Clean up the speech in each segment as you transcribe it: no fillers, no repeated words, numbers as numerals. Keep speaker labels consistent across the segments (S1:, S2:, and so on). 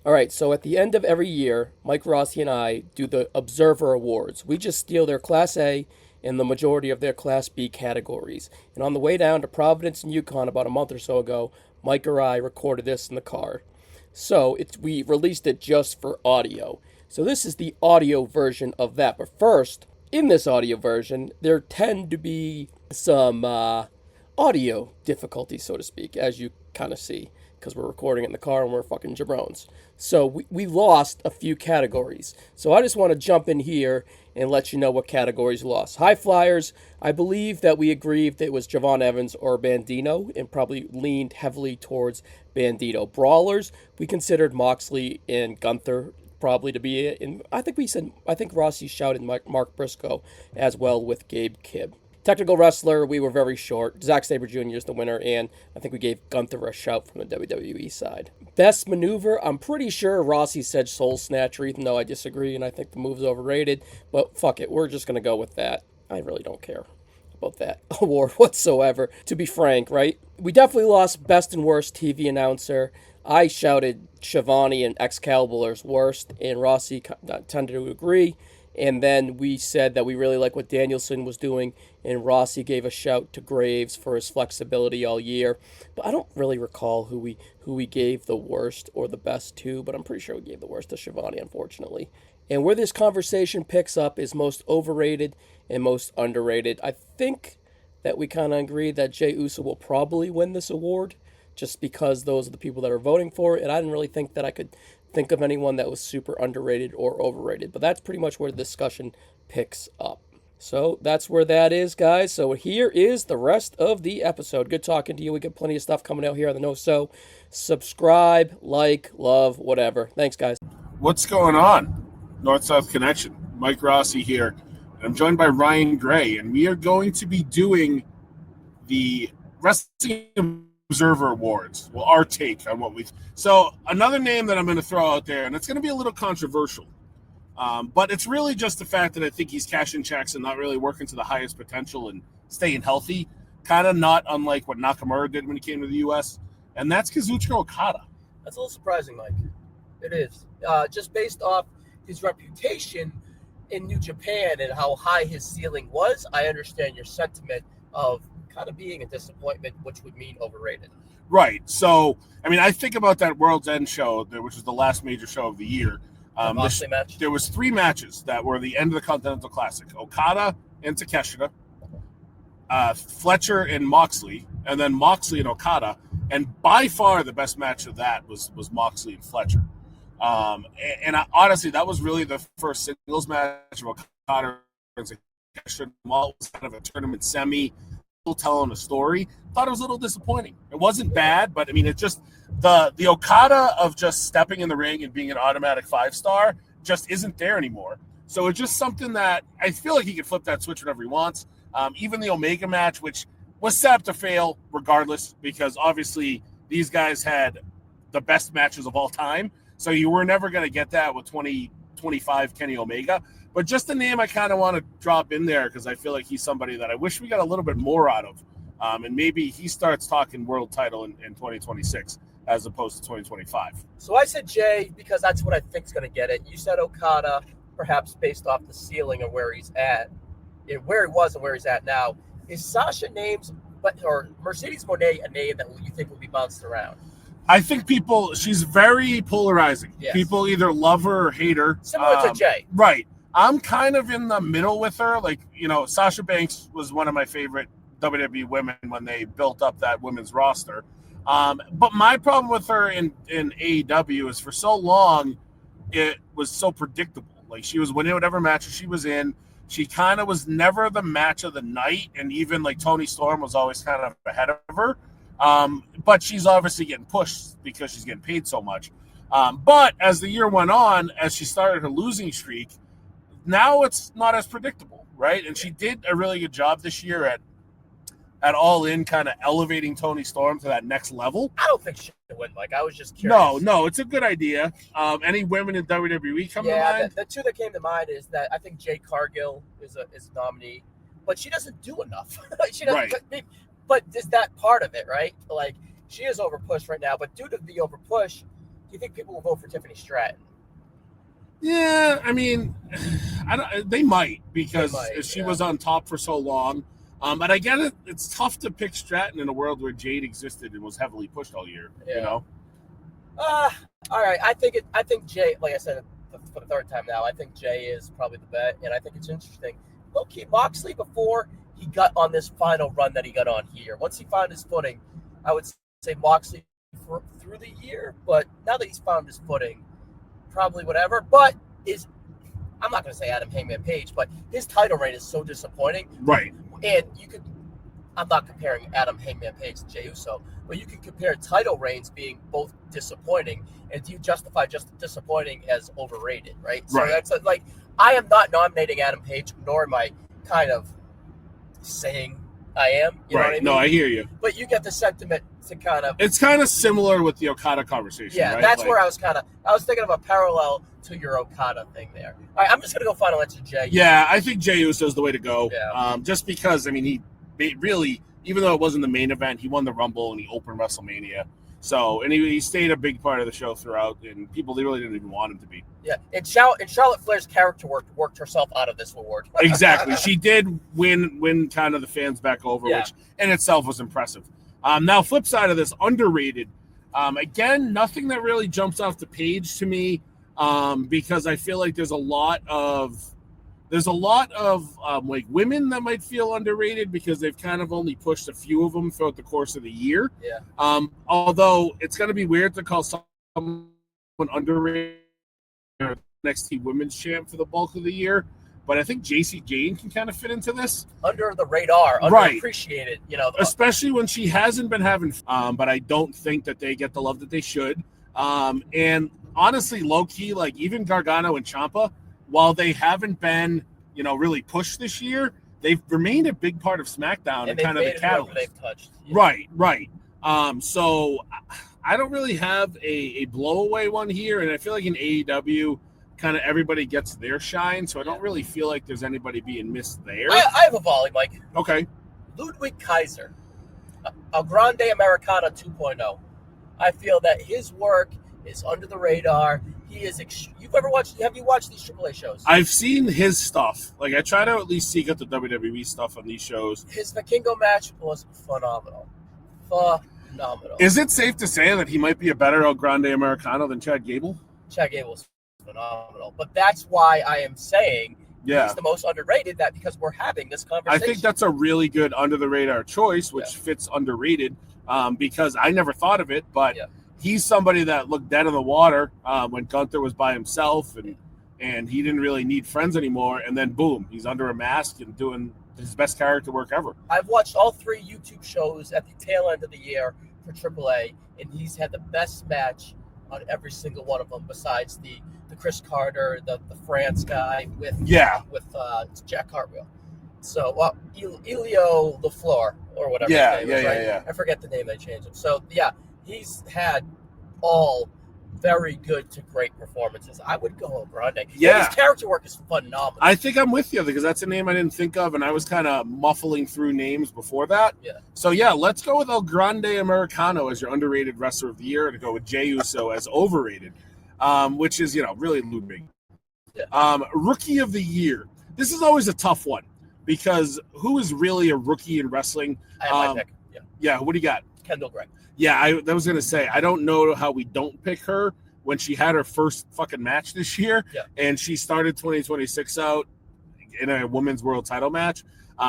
S1: All right, so at the end of every year, Mike Rossi and I do the Observer Awards. We just steal their Class A and the majority of their Class B categories. And on the way down to Providence and Yukon about a month or so ago, Mike or I recorded this in the car. So we released it just for audio. So this is the audio version of that. But first, in this audio version, there tend to be some audio difficulties, so to speak, as you kind of see, because we're recording it in the car and we're fucking jabrones. So we lost a few categories. So I just want to jump in here and let you know what categories lost. High flyers, I believe that we agreed that it was Javon Evans or Bandino and probably leaned heavily towards Bandito. Brawlers, we considered Moxley and Gunther probably to be it. And I think Rossi shouted Mark Briscoe as well with Gabe Kidd. Technical wrestler, we were very short. Zack Sabre Jr. is the winner, and I think we gave Gunther a shout from the WWE side. Best maneuver, I'm pretty sure Rossi said Soul Snatcher, even though I disagree and I think the move's overrated. But fuck it, we're just going to go with that. I really don't care about that award whatsoever, to be frank, right? We definitely lost best and worst TV announcer. I shouted Shivani and Excalibur's worst, and Rossi tended to agree. And then we said that we really like what Danielson was doing, and Rossi gave a shout to Graves for his flexibility all year. But I don't really recall who we gave the worst or the best to, but I'm pretty sure we gave the worst to Shivani, unfortunately. And where this conversation picks up is most overrated and most underrated. I think that we kind of agree that Jey Uso will probably win this award just because those are the people that are voting for it. And I didn't really think that I could think of anyone that was super underrated or overrated. But that's pretty much where the discussion picks up. So that's where that is, guys. So here is the rest of the episode. Good talking to you. We got plenty of stuff coming out here on the No So. Subscribe, like, love, whatever. Thanks, guys.
S2: What's going on? North-South Connection. Mike Rossi here. I'm joined by Ryan Gray, and we are going to be doing the Wrestling Observer Awards. Well, our take on what we... So another name that I'm going to throw out there, and it's going to be a little controversial, but it's really just the fact that I think he's cashing checks and not really working to the highest potential and staying healthy, kind of not unlike what Nakamura did when he came to the U.S., and that's Kazuchika Okada.
S1: That's a little surprising, Mike. It is. Just based off his reputation in New Japan and how high his ceiling was, I understand your sentiment of kind of being a disappointment, which would mean overrated.
S2: Right. So, I mean, I think about that World's End show, which was the last major show of the year.
S1: Match.
S2: There was 3 matches that were the end of the Continental Classic. Okada and Takeshita, Fletcher and Moxley, and then Moxley and Okada. And by far the best match of that was Moxley and Fletcher. Honestly, that was really the first singles match of Okada and Takeshita. It was kind of a tournament semi, telling a story. Thought it was a little disappointing. It wasn't bad, but I mean, it just the Okada of just stepping in the ring and being an automatic 5-star just isn't there anymore. So it's just something that I feel like he could flip that switch whenever he wants. Even the Omega match, which was set up to fail regardless, because obviously these guys had the best matches of all time. So you were never going to get that with 2025 Kenny Omega. But just a name I kind of want to drop in there because I feel like he's somebody that I wish we got a little bit more out of. And maybe he starts talking world title in 2026 as opposed to 2025.
S1: So I said Jay because that's what I think is going to get it. You said Okada, perhaps based off the ceiling of where he's at, where he was and where he's at now. Is Sasha or Mercedes Moné a name that you think will be bounced around?
S2: I think she's very polarizing.
S1: Yes.
S2: People either love her or hate her.
S1: Similar to Jay.
S2: Right. I'm kind of in the middle with her. Like, Sasha Banks was one of my favorite WWE women when they built up that women's roster. But my problem with her in AEW is for so long, it was so predictable. Like, she was winning whatever match she was in. She kind of was never the match of the night. And even like Toni Storm was always kind of ahead of her. But she's obviously getting pushed because she's getting paid so much. But as the year went on, as she started her losing streak, now it's not as predictable, right? And she did a really good job this year at All In, kind of elevating Toni Storm to that next level.
S1: I don't think she should win, Mike. I was just curious.
S2: No, it's a good idea. Any women in WWE come to mind?
S1: Yeah, the two that came to mind is that I think Jade Cargill is a nominee, but she doesn't do enough. She doesn't. Right. But is that part of it, right? Like, she is overpushed right now, but due to the overpush, you think people will vote for Tiffany Stratton?
S2: Yeah, I mean, they might because she was on top for so long. But I get it. It's tough to pick Stratton in a world where Jade existed and was heavily pushed all year.
S1: Yeah.
S2: You know.
S1: All right. I think Jay. Like I said for the third time now, I think Jay is probably the bet, and I think it's interesting. Low-key, Moxley before he got on this final run that he got on here. Once he found his footing, I would say Moxley through the year. But now that he's found his footing, probably whatever. But I'm not going to say Adam Hangman Page, but his title reign is so disappointing.
S2: Right.
S1: And I'm not comparing Adam Hangman Page to Jey Uso, but you can compare title reigns being both disappointing, and do you justify just disappointing as overrated, right? So that's like, I am not nominating Adam Page, nor am I kind of saying I am. You know what I mean?
S2: No, I hear you.
S1: But you get the sentiment to kind of...
S2: It's kind of similar with the Okada conversation,
S1: yeah,
S2: right?
S1: That's where I was thinking of a parallel to your Okada thing there. All right, I'm just going to go final answer, Jay.
S2: Yeah, I think Jey Uso is the way to go.
S1: Yeah.
S2: Just because, I mean, he really, even though it wasn't the main event, he won the Rumble and he opened WrestleMania. So, and he stayed a big part of the show throughout, and people, they really didn't even want him to be.
S1: Yeah, and Charlotte Flair's character worked herself out of this award.
S2: Exactly. She did win kind of the fans back over, which in itself was impressive. Now, flip side of this, underrated. Again, nothing that really jumps off the page to me, because I feel like there's a lot of like women that might feel underrated because they've kind of only pushed a few of them throughout the course of the year.
S1: Yeah.
S2: Although it's going to be weird to call someone underrated NXT Women's Champ for the bulk of the year, but I think JC Jane can kind of fit into this.
S1: Under the radar, underappreciated, you know.
S2: Especially when she hasn't been having but I don't think that they get the love that they should. And honestly, low-key, like even Gargano and Ciampa, while they haven't been, really pushed this year, they've remained a big part of SmackDown and kind of the catalyst.
S1: They've touched.
S2: Yeah. Right. So I don't really have a blowaway one here, and I feel like in AEW, kind of everybody gets their shine, so I don't really feel like there's anybody being missed there.
S1: I have a volley, Mike.
S2: Okay.
S1: Ludwig Kaiser, El Grande Americana 2.0. I feel that his work is under the radar. He is. Have you watched these AAA shows?
S2: I've seen his stuff. Like, I try to at least seek out the WWE stuff on these shows.
S1: His Vikingo match was phenomenal.
S2: Is it safe to say that he might be a better El Grande Americano than Chad Gable?
S1: Chad Gable's phenomenal. But that's why I am saying he's the most underrated, because we're having this conversation.
S2: I think that's a really good under-the-radar choice, which fits underrated, because I never thought of it, but he's somebody that looked dead in the water when Gunther was by himself, and he didn't really need friends anymore, and then boom, he's under a mask and doing his best character work ever.
S1: I've watched all 3 YouTube shows at the tail end of the year for AAA, and he's had the best match on every single one of them, besides the Chris Carter, the France guy with Jack Cartwheel. So Elio LaFleur or whatever his name is, right?
S2: Yeah.
S1: I forget the name they changed him. So he's had all very good to great performances. I would go El Grande.
S2: Yeah.
S1: His character work is phenomenal.
S2: I think I'm with you because that's a name I didn't think of, and I was kind of muffling through names before that.
S1: Yeah.
S2: So, let's go with El Grande Americano as your underrated wrestler of the year, and go with Jey Uso as overrated, which is, really Ludwig. Yeah. Rookie of the year. This is always a tough one because who is really a rookie in wrestling?
S1: I have my pick.
S2: Yeah, what do you got?
S1: Kendall Gray.
S2: Yeah, I was going to say, I don't know how we don't pick her when she had her first fucking match this year, and she started 2026 out in a women's world title match.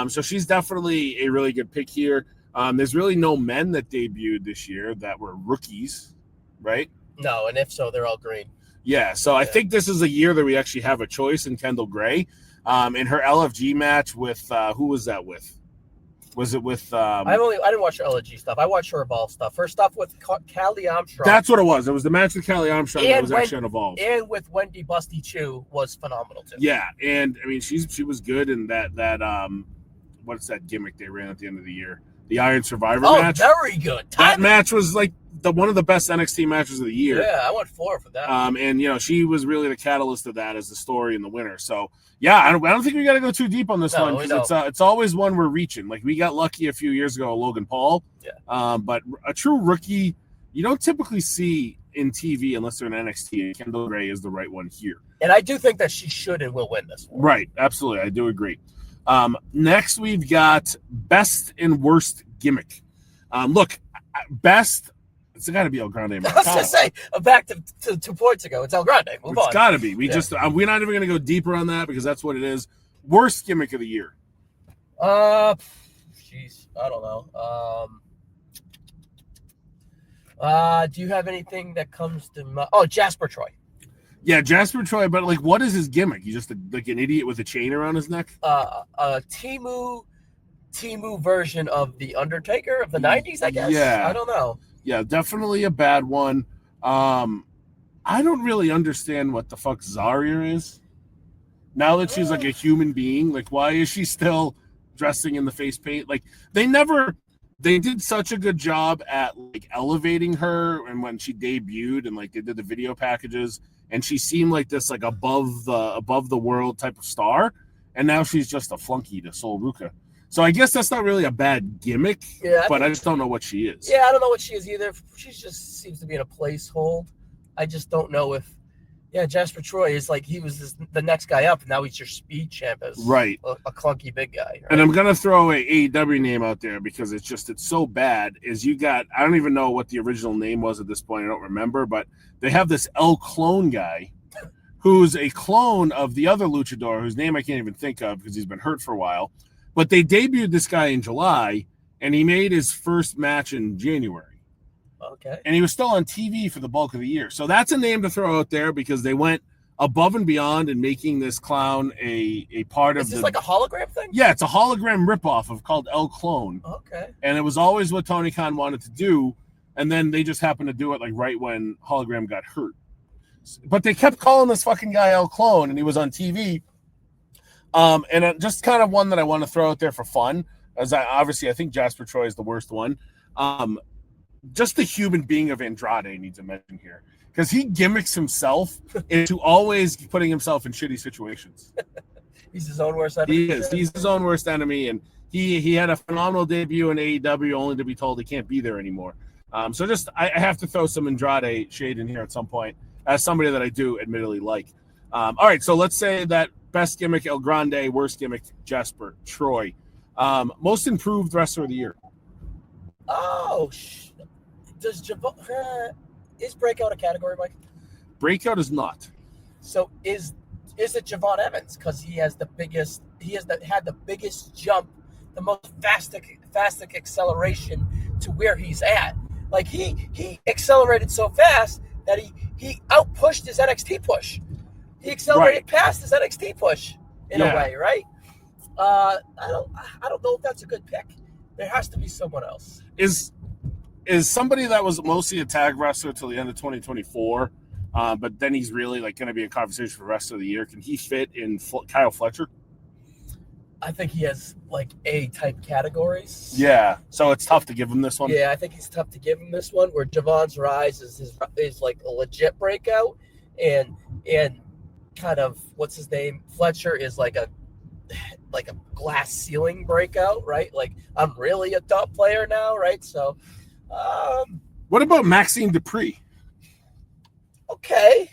S2: So she's definitely a really good pick here. There's really no men that debuted this year that were rookies, right?
S1: No, and if so, they're all green.
S2: Yeah, so I think this is a year that we actually have a choice in Kendall Gray. In her LFG match with, who was that with? Was it with? I
S1: didn't watch her LG stuff. I watched her Evolve stuff. Her stuff with Callie Armstrong.
S2: That's what it was. It was the match with Callie Armstrong that was actually on Evolve.
S1: And with Wendy Busty Chu was phenomenal too.
S2: Yeah, and I mean she was good in that what's that gimmick they ran at the end of the year? The Iron Survivor match.
S1: Oh, very good.
S2: That match was like one of the best NXT matches of the year.
S1: Yeah, I went 4 for that.
S2: And she was really the catalyst of that as the story and the winner. So I don't think we got to go too deep on this one because it's always one we're reaching. Like we got lucky a few years ago, Logan Paul.
S1: Yeah.
S2: But a true rookie, you don't typically see in TV unless they're in NXT, and Kendall Gray is the right one here.
S1: And I do think that she should and will win this one.
S2: Right, absolutely. I do agree. Next, we've got best and worst gimmick. Look, best, it's got to be El Grande.
S1: I was going to say, back to 2 points ago, it's El Grande. Move on.
S2: It's got to be. We're not even going to go deeper on that because that's what it is. Worst gimmick of the year.
S1: Jeez, I don't know. Do you have anything that comes to mind? Oh, Jasper Troy.
S2: Yeah, Jasper Troy, but like, what is his gimmick? He's just like an idiot with a chain around his neck?
S1: A Timu version of The Undertaker of the 90s, I guess?
S2: Yeah.
S1: I don't know.
S2: Yeah, definitely a bad one. I don't really understand what the fuck Zarya is. Now that she's like a human being, like, why is she still dressing in the face paint? Like, they did such a good job at like elevating her, and when she debuted and like they did the video packages, and she seemed like this like above the world type of star, and now she's just a flunky to Sol Ruka. So I guess that's not really a bad gimmick, but I just don't know what she is.
S1: Yeah, I don't know what she is either. She just seems to be in a placehold. I just don't know if. Yeah, Jasper Troy is like he was the next guy up, and now he's your speed champ as
S2: right.
S1: a clunky big guy. Right?
S2: And I'm gonna throw a AEW name out there because it's so bad. Is you got I don't even know what the original name was at this point. I don't remember, but they have this El Clone guy, who's a clone of the other luchador whose name I can't even think of because he's been hurt for a while. But they debuted this guy in July, and he made his first match in January.
S1: Okay.
S2: And he was still on TV for the bulk of the year. So that's a name to throw out there because they went above and beyond in making this clown a part of
S1: Is this like a hologram thing?
S2: Yeah, it's a hologram ripoff called El Clone.
S1: Okay.
S2: And it was always what Tony Khan wanted to do. And then they just happened to do it like right when hologram got hurt. But they kept calling this fucking guy El Clone, and he was on TV. And just kind of one that I want to throw out there for fun, as I think Jasper Troy is the worst one. Just the human being of Andrade needs a mention here because he gimmicks himself into always putting himself in shitty situations.
S1: He's his own worst enemy.
S2: He is. He's his own worst enemy, and he had a phenomenal debut in AEW, only to be told he can't be there anymore. So just I have to throw some Andrade shade in here at some point as somebody that I do admittedly like. All right, so let's say that best gimmick El Grande, worst gimmick Jasper Troy, most improved wrestler of the year.
S1: Oh, is Breakout a category, Mike?
S2: Breakout is not.
S1: So is it Javon Evans because he has the biggest? He had the biggest jump, the most fastest acceleration to where he's at. Like he accelerated so fast that he outpushed his NXT push. He accelerated past his NXT push in a way, right? I don't know if that's a good pick. There has to be someone else.
S2: Is somebody that was mostly a tag wrestler till the end of 2024, but then he's really like going to be in conversation for the rest of the year. Can he fit in Kyle Fletcher?
S1: I think he has like A-type categories.
S2: Yeah, so it's tough to give him this one.
S1: Yeah, I think it's tough to give him this one. Where Javon's rise is like a legit breakout, and kind of what's his name? Fletcher is like a glass ceiling breakout, right? Like I'm really a top player now, right? So.
S2: What about Maxine Dupree?
S1: Okay.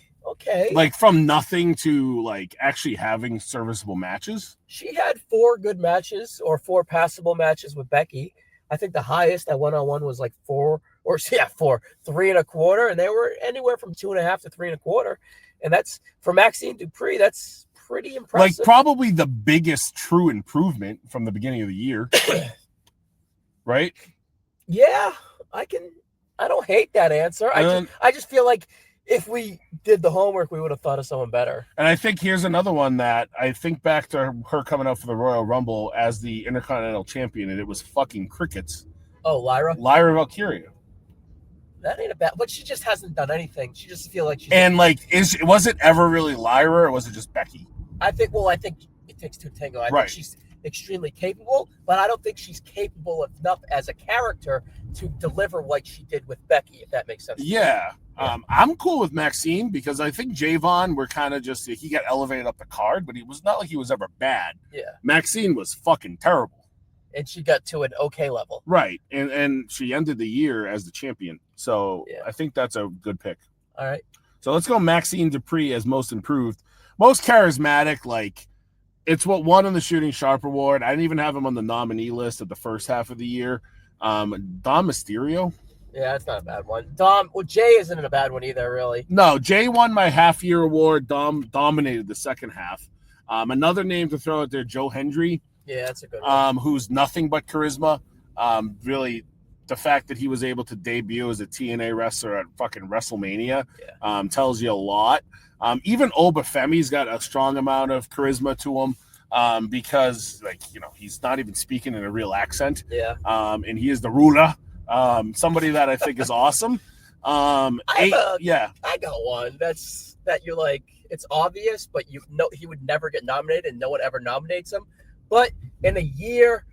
S2: Like from nothing to like actually having serviceable matches.
S1: She had 4 good matches or 4 passable matches with Becky. I think the highest at one-on-one was like 4, 3 1/4, and they were anywhere from 2.5 to 3 1/4. And that's for Maxine Dupree. That's pretty impressive.
S2: Like probably the biggest true improvement from the beginning of the year, right?
S1: Yeah. I don't hate that answer. I just feel like if we did the homework, we would have thought of someone better.
S2: And I think here's another one that I think back to her coming out for the Royal Rumble as the Intercontinental Champion, and it was fucking crickets.
S1: Oh, Lyra
S2: Valkyria.
S1: That ain't a bad, but she just hasn't done anything. She just feel like she's.
S2: And like, was it ever really Lyra or was it just Becky?
S1: I think it takes 2 to tango. I think she's extremely capable, but I don't think she's capable enough as a character to deliver what she did with Becky, if that makes sense.
S2: Yeah. I'm cool with Maxine because I think Javon were kind of just, he got elevated up the card, but he was not like he was ever bad.
S1: Yeah.
S2: Maxine was fucking terrible.
S1: And she got to an okay level.
S2: Right. And she ended the year as the champion. So I think that's a good pick.
S1: All right.
S2: So let's go Maxine Dupree as most improved. Most charismatic, like, it's what won on the Shooting Sharp Award. I didn't even have him on the nominee list at the first half of the year. Dom Mysterio.
S1: Yeah, that's not a bad one. Jay isn't a bad one either, really.
S2: No, Jay won my half-year award. Dom dominated the second half. Another name to throw out there, Joe Hendry.
S1: Yeah, that's a good one.
S2: Who's nothing but charisma. Really, the fact that he was able to debut as a TNA wrestler at fucking WrestleMania tells you a lot. Even Obafemi's got a strong amount of charisma to him because, like, you know, he's not even speaking in a real accent.
S1: Yeah.
S2: And he is the ruler. Somebody that I think is awesome.
S1: I got one that you're like, it's obvious, but you know he would never get nominated and no one ever nominates him. But in a year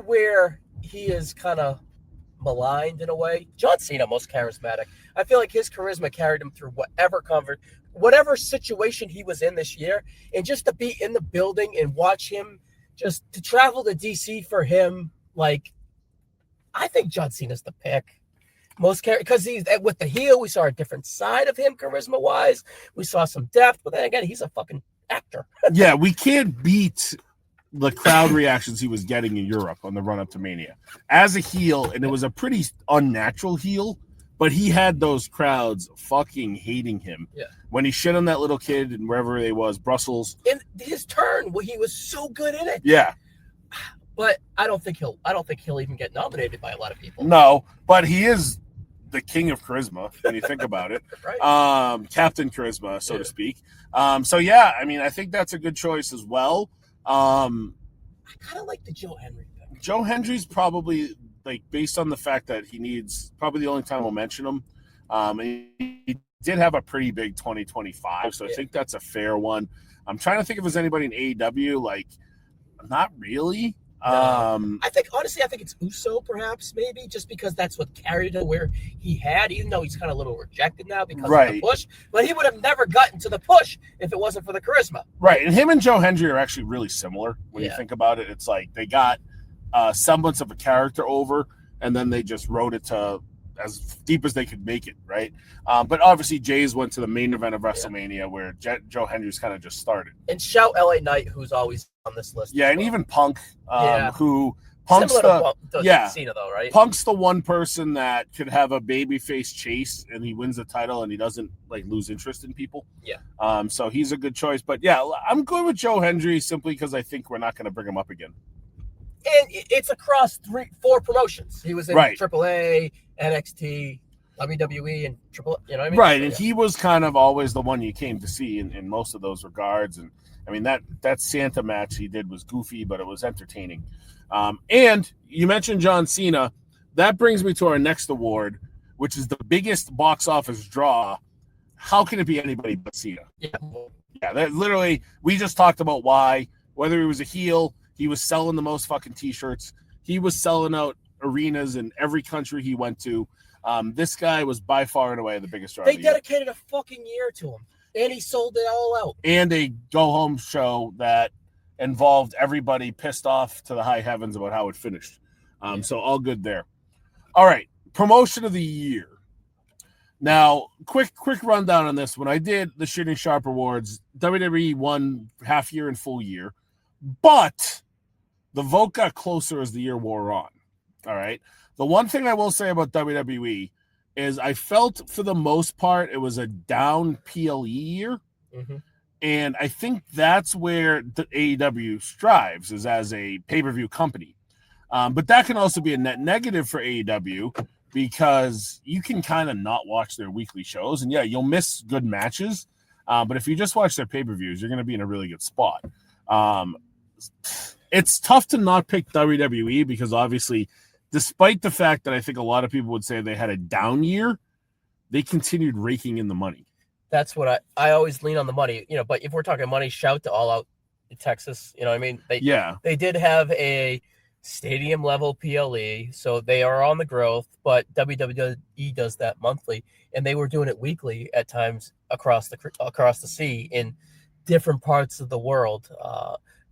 S1: where he is kind of maligned in a way, John Cena, most charismatic. I feel like his charisma carried him through whatever situation he was in this year, and just to be in the building and watch him, just to travel to DC for him, like, I think John Cena's the pick. Most because he's with the heel, we saw a different side of him charisma wise. We saw some depth, but then again, he's a fucking actor.
S2: Yeah, we can't beat the crowd reactions he was getting in Europe on the run up to Mania as a heel, and it was a pretty unnatural heel, but he had those crowds fucking hating him.
S1: Yeah.
S2: When he shit on that little kid and wherever he was, Brussels.
S1: In his turn, he was so good in it.
S2: Yeah.
S1: But I don't think he'll even get nominated by a lot of people.
S2: No, but he is the king of charisma when you think about it.
S1: Right.
S2: Captain Charisma, so to speak. So yeah, I mean, I think that's a good choice as well.
S1: I kind of like the Joe Hendry thing.
S2: Joe Hendry's probably, like, based on the fact that he needs, probably the only time we'll mention him. He did have a pretty big 2025, so I think that's a fair one. I'm trying to think if there's anybody in AEW, like, not really.
S1: I think it's Uso, perhaps, maybe, just because that's what carried him where he had, even though he's kind of a little rejected now because of the push. But he would have never gotten to the push if it wasn't for the charisma.
S2: Right, and him and Joe Hendry are actually really similar when you think about it. It's like they got a semblance of a character over, and then they just wrote it to as deep as they could make it, right? But obviously, Jay's went to the main event of WrestleMania where Joe Hendry's kind of just started.
S1: And shout LA Knight, who's always on this list.
S2: Yeah, and even Punk, who Punk's
S1: Cena, though, right?
S2: Punk's the one person that could have a babyface chase and he wins the title and he doesn't, like, lose interest in people.
S1: Yeah.
S2: So he's a good choice. But yeah, I'm good with Joe Hendry simply because I think we're not going to bring him up again.
S1: And it's across 4 promotions. He was in AAA, NXT, WWE, and Triple. You know what I mean?
S2: Right,
S1: so,
S2: and he was kind of always the one you came to see in most of those regards. And I mean, that Santa match he did was goofy, but it was entertaining. And you mentioned John Cena. That brings me to our next award, which is the biggest box office draw. How can it be anybody but Cena? Yeah, that literally, we just talked about why. Whether he was a heel, he was selling the most fucking T-shirts. He was selling out arenas in every country he went to. This guy was by far and away the biggest draw.
S1: They dedicated a fucking year to him, and he sold it all out.
S2: And a go-home show that involved everybody pissed off to the high heavens about how it finished. So all good there. All right, promotion of the year. Now, quick rundown on this. When I did the Shooting Sharp Awards, WWE won half year and full year, but the vote got closer as the year wore on. All right. The one thing I will say about WWE is I felt for the most part it was a down PLE year.
S1: Mm-hmm.
S2: And I think that's where the AEW strives, is as a pay-per-view company. But that can also be a net negative for AEW because you can kind of not watch their weekly shows. And yeah, you'll miss good matches. But if you just watch their pay-per-views, you're going to be in a really good spot. It's tough to not pick WWE because obviously, despite the fact that I think a lot of people would say they had a down year, they continued raking in the money.
S1: That's what I always lean on the money, but if we're talking money, shout to All Out in Texas. You know what I mean? They did have a stadium level PLE, so they are on the growth, but WWE does that monthly, and they were doing it weekly at times across the sea in different parts of the world.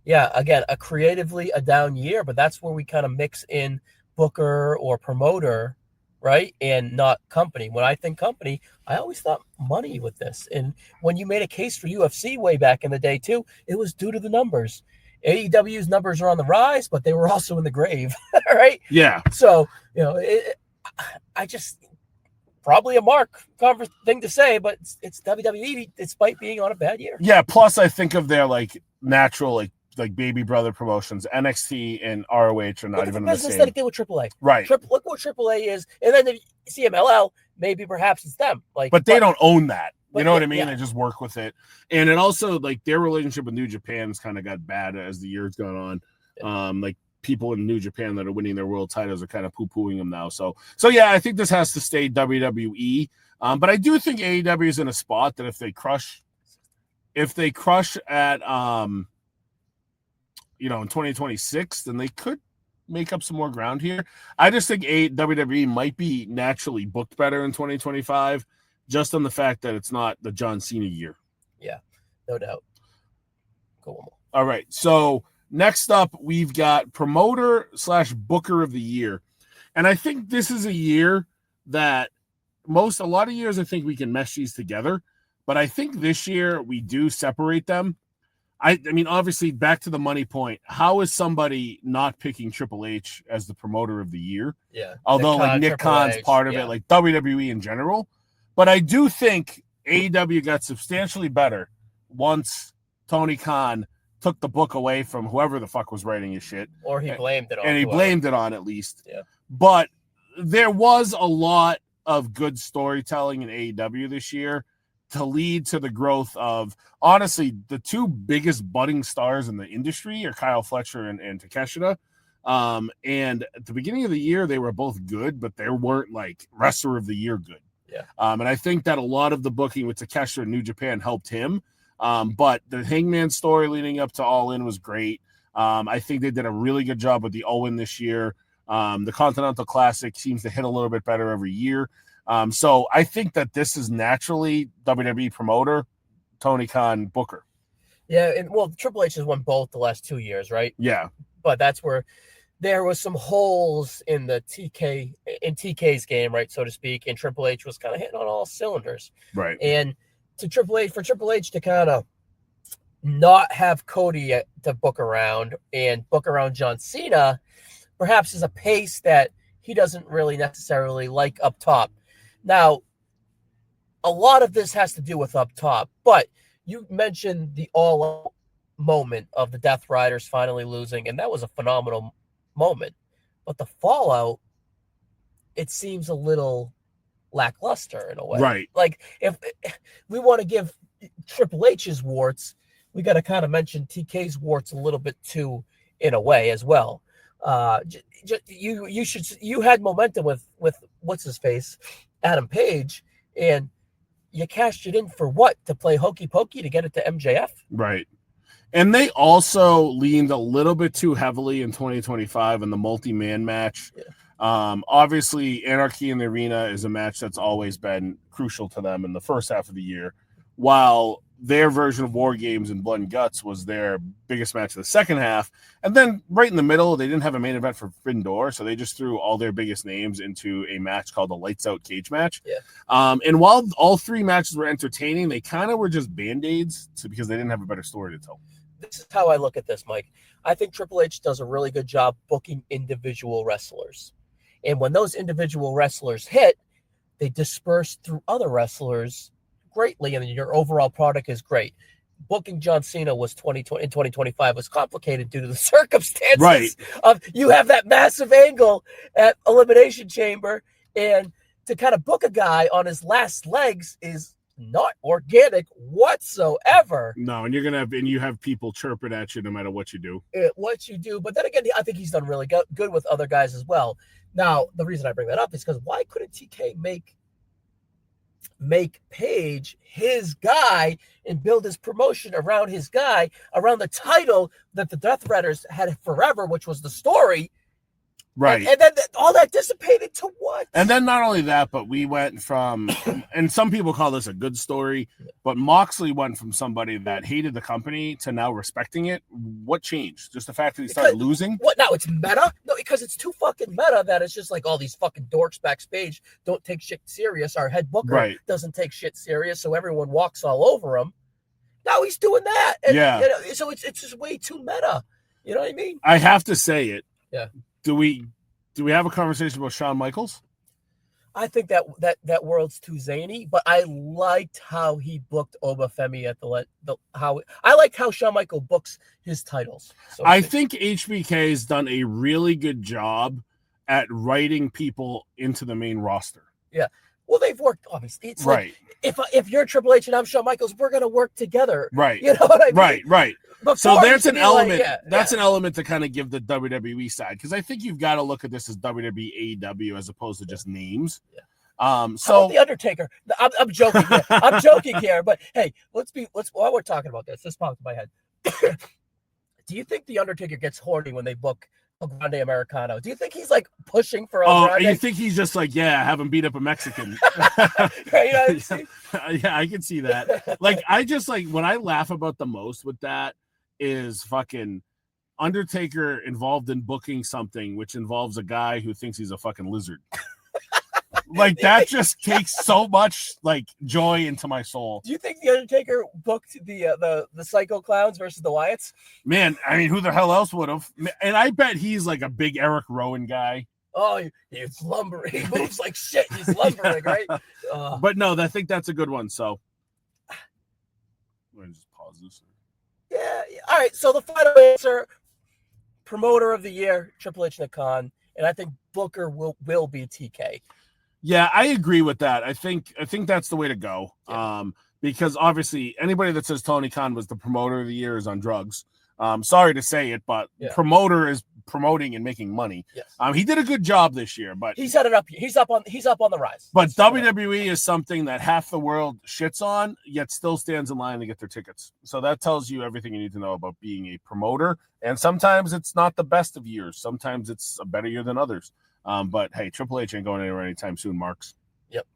S1: Again, creatively a down year, but that's where we kind of mix in booker or promoter right? And not company. When I think company, I always thought money with this. And when you made a case for UFC way back in the day too, it was due to the numbers. AEW's numbers are on the rise, but they were also in the grave, right?
S2: Yeah.
S1: So, I just probably a Mark thing to say, but it's WWE despite being on a bad year.
S2: Yeah. Plus, I think of their like natural like baby brother promotions, NXT and ROH are not even in the same.
S1: Business that it did with AAA,
S2: right?
S1: Look what AAA is, and then the CMLL, maybe perhaps it's them.
S2: But they don't own that. You know what I mean?
S1: Yeah.
S2: They just work with it, and it also like their relationship with New Japan's kind of got bad as the years gone on. Yeah. Like people in New Japan that are winning their world titles are kind of poo-pooing them now. So yeah, I think this has to stay WWE. But I do think AEW is in a spot that if they crush at in 2026, then they could make up some more ground here. I just think WWE might be naturally booked better in 2025, just on the fact that it's not the John Cena year.
S1: Yeah, no doubt. Cool.
S2: All right, so next up, we've got promoter/booker of the year. And I think this is a year that a lot of years I think we can mesh these together, but I think this year we do separate them. I mean, obviously, back to the money point, how is somebody not picking Triple H as the promoter of the year?
S1: Yeah.
S2: Although, Nick Khan's part of it, like WWE in general. But I do think AEW got substantially better once Tony Khan took the book away from whoever the fuck was writing his shit.
S1: Or he blamed it on.
S2: And he blamed it on, at least.
S1: Yeah.
S2: But there was a lot of good storytelling in AEW this year to lead to the growth of, honestly, the two biggest budding stars in the industry are Kyle Fletcher and Takeshita. And at the beginning of the year, they were both good, but they weren't like wrestler of the year good.
S1: Yeah.
S2: And I think that a lot of the booking with Takeshita in New Japan helped him. But the Hangman story leading up to All In was great. I think they did a really good job with the Owen this year. The Continental Classic seems to hit a little bit better every year. So I think that this is naturally WWE promoter, Tony Khan booker.
S1: Yeah, and Triple H has won both the last 2 years, right?
S2: Yeah.
S1: But that's where there was some holes in TK's game, right, so to speak, and Triple H was kind of hitting on all cylinders.
S2: Right.
S1: And for Triple H to kind of not have Cody to book around and book around John Cena, perhaps is a pace that he doesn't really necessarily like up top. Now, a lot of this has to do with up top, but you mentioned the all-out moment of the Death Riders finally losing, and that was a phenomenal moment. But the fallout, it seems a little lackluster in a way.
S2: Right.
S1: Like, if we want to give Triple H's warts, we got to kind of mention TK's warts a little bit too, in a way as well. You had momentum with what's his face, Adam Page, and you cashed it in for what? To play hokey pokey to get it to MJF?
S2: Right. And they also leaned a little bit too heavily in 2025 in the multi-man match.
S1: Yeah.
S2: Obviously, Anarchy in the Arena is a match that's always been crucial to them in the first half of the year, while their version of War Games and Blood and Guts was their biggest match of the second half. And then right in the middle, they didn't have a main event for Forbidden Door, so they just threw all their biggest names into a match called the Lights Out Cage match.
S1: Yeah.
S2: And while all three matches were entertaining, they kind of were just Band-Aids because they didn't have a better story to tell.
S1: This is how I look at this, Mike. I think Triple H does a really good job booking individual wrestlers. And when those individual wrestlers hit, they disperse through other wrestlers greatly, and your overall product is great. Booking John Cena in 2025 was complicated due to the circumstances.
S2: Right.
S1: Of you have that massive angle at Elimination Chamber, and to kind of book a guy on his last legs is not organic whatsoever.
S2: No, and you have people chirping at you no matter what you do.
S1: But then again, I think he's done really good with other guys as well. Now, the reason I bring that up is because why couldn't TK make Page his guy and build his promotion around his guy, around the title that the Death Riders had forever, which was the story?
S2: Right.
S1: And then all that dissipated to what?
S2: And then not only that, but we went from, and some people call this a good story, but Moxley went from somebody that hated the company to now respecting it. What changed? Just the fact that he started losing?
S1: What now? It's meta? No, because it's too fucking meta that it's just like all these fucking dorks backstage don't take shit serious. Our head booker doesn't take shit serious, so everyone walks all over him. Now he's doing that. And, so it's just way too meta. You know what I mean?
S2: I have to say it.
S1: Yeah.
S2: Do we have a conversation about Shawn Michaels?
S1: I think that world's too zany, but I liked how he booked Obafemi at I liked how Shawn Michaels books his titles. So
S2: I think HBK has done a really good job at writing people into the main roster.
S1: Yeah. Well, they've worked, obviously. It's
S2: right.
S1: Like, if you're Triple H and I'm Shawn Michaels, we're going to work together.
S2: Right.
S1: You know what I mean?
S2: Right.
S1: Before,
S2: so there's an element.
S1: Like,
S2: that's an element to kind of give the WWE side, because I think you've got to look at this as WWE AEW as opposed to just names.
S1: Yeah. So the Undertaker. I'm joking. I'm joking here, but hey, let's while we're talking about this popped in my head. Do you think the Undertaker gets horny when they book El Grande Americano? Do you think he's like pushing for El Grande?
S2: You think he's just like, have him beat up a Mexican?
S1: Yeah,
S2: I can see that. Like, I just like what I laugh about the most with that is fucking Undertaker involved in booking something which involves a guy who thinks he's a fucking lizard. Like, that just takes so much like joy into my soul.
S1: Do you think the Undertaker booked the Psycho Clowns versus the Wyatts?
S2: Man, I mean, who the hell else would have? And I bet he's like a big Eric Rowan guy.
S1: Oh, he's lumbering. He moves like shit. He's lumbering, right?
S2: But no, I think that's a good one. So, let me just pause this.
S1: Yeah. All right. So the final answer: promoter of the year, Triple H, Nick Khan, and I think Booker will be TK.
S2: Yeah, I agree with that. I think that's the way to go.
S1: Yeah.
S2: Because obviously anybody that says Tony Khan was the promoter of the year is on drugs. Sorry to say it, but promoter is promoting and making money.
S1: Yes.
S2: He did a good job this year, but
S1: he's set it up. He's up on the rise.
S2: But WWE is something that half the world shits on, yet still stands in line to get their tickets. So that tells you everything you need to know about being a promoter. And sometimes it's not the best of years. Sometimes it's a better year than others. But hey, Triple H ain't going anywhere anytime soon, Marks.
S1: Yep.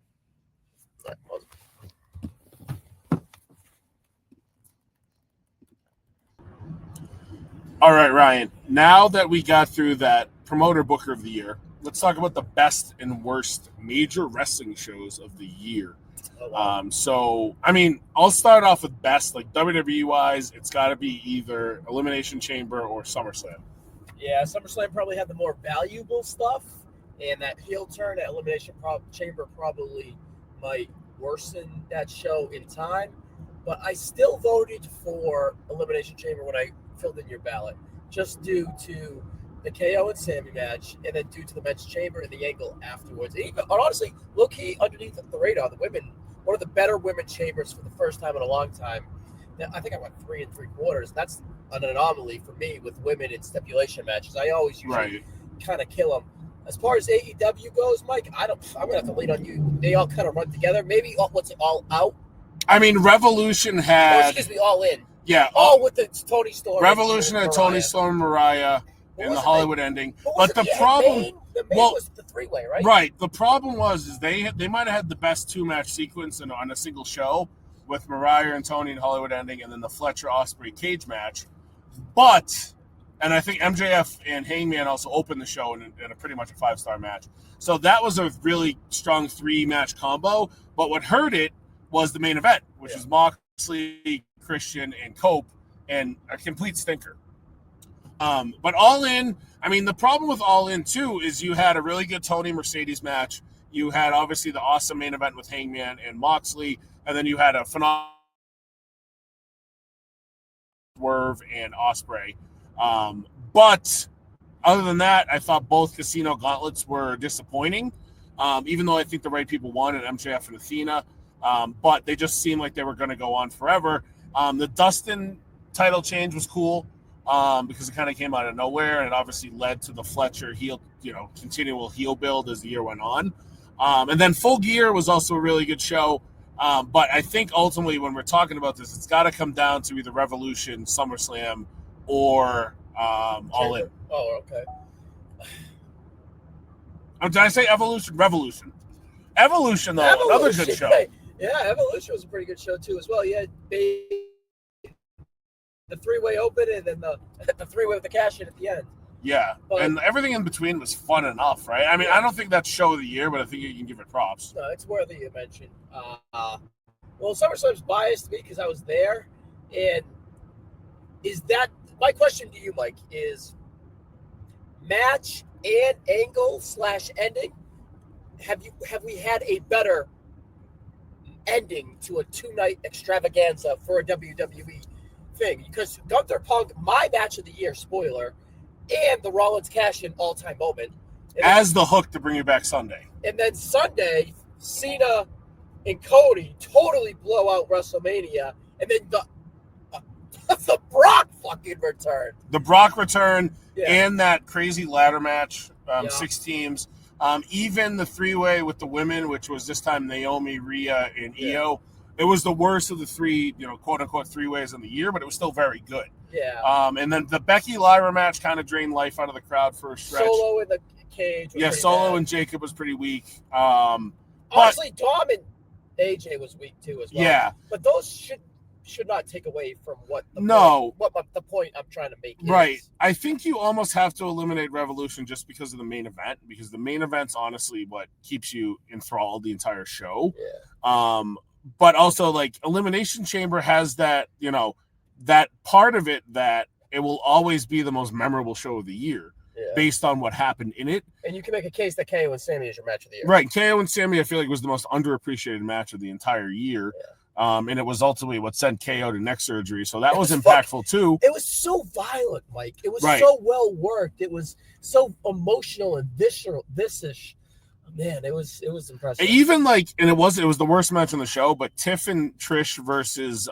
S2: All right, Ryan. Now that we got through that promoter booker of the year, let's talk about the best and worst major wrestling shows of the year.
S1: Oh, wow.
S2: So, I mean, I'll start off with best. Like WWE-wise, it's got to be either Elimination Chamber or SummerSlam.
S1: Yeah, SummerSlam probably had the more valuable stuff, and that heel turn at Elimination Chamber probably might worsen that show in time. But I still voted for Elimination Chamber when I filled in your ballot, just due to the KO and Sammy match, and then due to the men's chamber and the angle afterwards. And even, honestly, low-key underneath the radar, the women, one of the better women chambers for the first time in a long time. Now, I think I went 3 3/4. That's an anomaly for me with women in stipulation matches. I always usually kind of kill them. As far as AEW goes, Mike, I'm gonna have to lean on you. They all kind of run together. Maybe what's it, All Out?
S2: I mean, Revolution had
S1: All In.
S2: Yeah,
S1: all with the Tony Storm.
S2: Revolution and Tony Storm, Mariah, and the Hollywood ending. But the problem,
S1: the main was the three-way, right?
S2: Right. The problem was they might have had the best 2-match sequence on a single show with Mariah and Tony and Hollywood ending, and then the Fletcher Osprey cage match. And I think MJF and Hangman also opened the show in a pretty much a 5-star match. So that was a really strong 3-match combo. But what hurt it was the main event, which is Moxley, Christian, and Cope, and a complete stinker. But All In, I mean, the problem with All In, too, is you had a really good Tony Mercedes match. You had, obviously, the awesome main event with Hangman and Moxley, and then you had a phenomenal Swerve and Osprey. But other than that, I thought both Casino Gauntlets were disappointing, even though I think the right people won, and MJF and Athena. But they just seemed like they were going to go on forever. The Dustin title change was cool because it kind of came out of nowhere, and it obviously led to the Fletcher continual heel build as the year went on. And then Full Gear was also a really good show. But I think ultimately when we're talking about this, it's got to come down to either Revolution, SummerSlam, or All In.
S1: Oh, okay.
S2: Did I say Evolution? Revolution. Evolution, though, another good show.
S3: Yeah, Evolution was a pretty good show, too, as well. You had the three-way open and then the three-way with the cash in at the end.
S2: Yeah,
S3: But,
S2: and everything in between was fun enough, right? I mean, I don't think that's show of the year, but I think you can give it props.
S3: No, it's worthy of mention. Well, SummerSlam's biased to me because I was there. And is that – my question to you, Mike, is match and angle/ending, have we had a better ending to a two-night extravaganza for a WWE thing? Because Gunther Punk, my match of the year, spoiler, and the Rollins cash-in all-time moment.
S2: As the hook to bring you back Sunday.
S3: And then Sunday, Cena and Cody totally blow out WrestleMania. And then the Brock fucking return.
S2: The Brock return and that crazy ladder match, 6 teams. Even the three-way with the women, which was this time Naomi, Rhea, and Io. It was the worst of the three, quote-unquote three-ways in the year, but it was still very good.
S3: Yeah.
S2: And then the Becky-Lyra match kind of drained life out of the crowd for a stretch.
S3: Solo in the cage.
S2: Yeah, Solo
S3: bad.
S2: And Jacob was pretty weak.
S3: Honestly, Dom and AJ was weak, too, as well.
S2: Yeah.
S3: But those should not take away from what the point I'm trying to make is.
S2: Right. I think you almost have to eliminate Revolution just because of the main event, because the main event's honestly what keeps you enthralled the entire show.
S3: Yeah.
S2: But also, like, Elimination Chamber has that, that part of it that it will always be the most memorable show of the year based on what happened in it.
S3: And you can make a case that KO and Sammy is your match of the year.
S2: Right. KO and Sammy, I feel like, was the most underappreciated match of the entire year. Yeah. And it was ultimately what sent KO to neck surgery. So that was impactful, too.
S3: It was so violent, Mike. It was so well worked. It was so emotional and visceral. Man, it was impressive.
S2: Even and it was the worst match on the show, but Tiff and Trish versus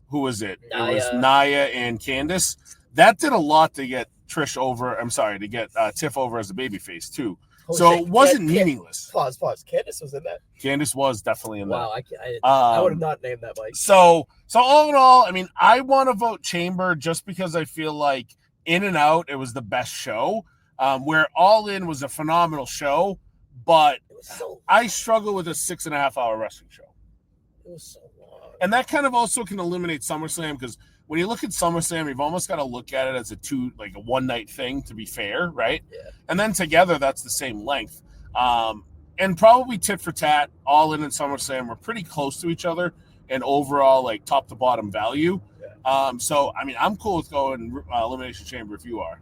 S2: who was it?
S3: Nia.
S2: It was Nia and Candice. That did a lot to get Trish over. I'm sorry, to get Tiff over as a babyface too. So it wasn't meaningless.
S3: Pause. Candice was in that.
S2: Candice was definitely in that.
S3: Wow, I would have not named that, Mike.
S2: So all in all, I mean, I want to vote Chamber just because I feel like In and Out, it was the best show. Where All In was a phenomenal show. But I struggle with a 6.5-hour wrestling show.
S3: It was so long.
S2: And that kind of also can eliminate SummerSlam, because when you look at SummerSlam, you've almost got to look at it as a one-night thing, to be fair, right?
S3: Yeah.
S2: And then together, that's the same length. And probably tit for tat, All In and SummerSlam were pretty close to each other in overall, top-to-bottom value. Yeah. So, I mean, I'm cool with going Elimination Chamber if you are.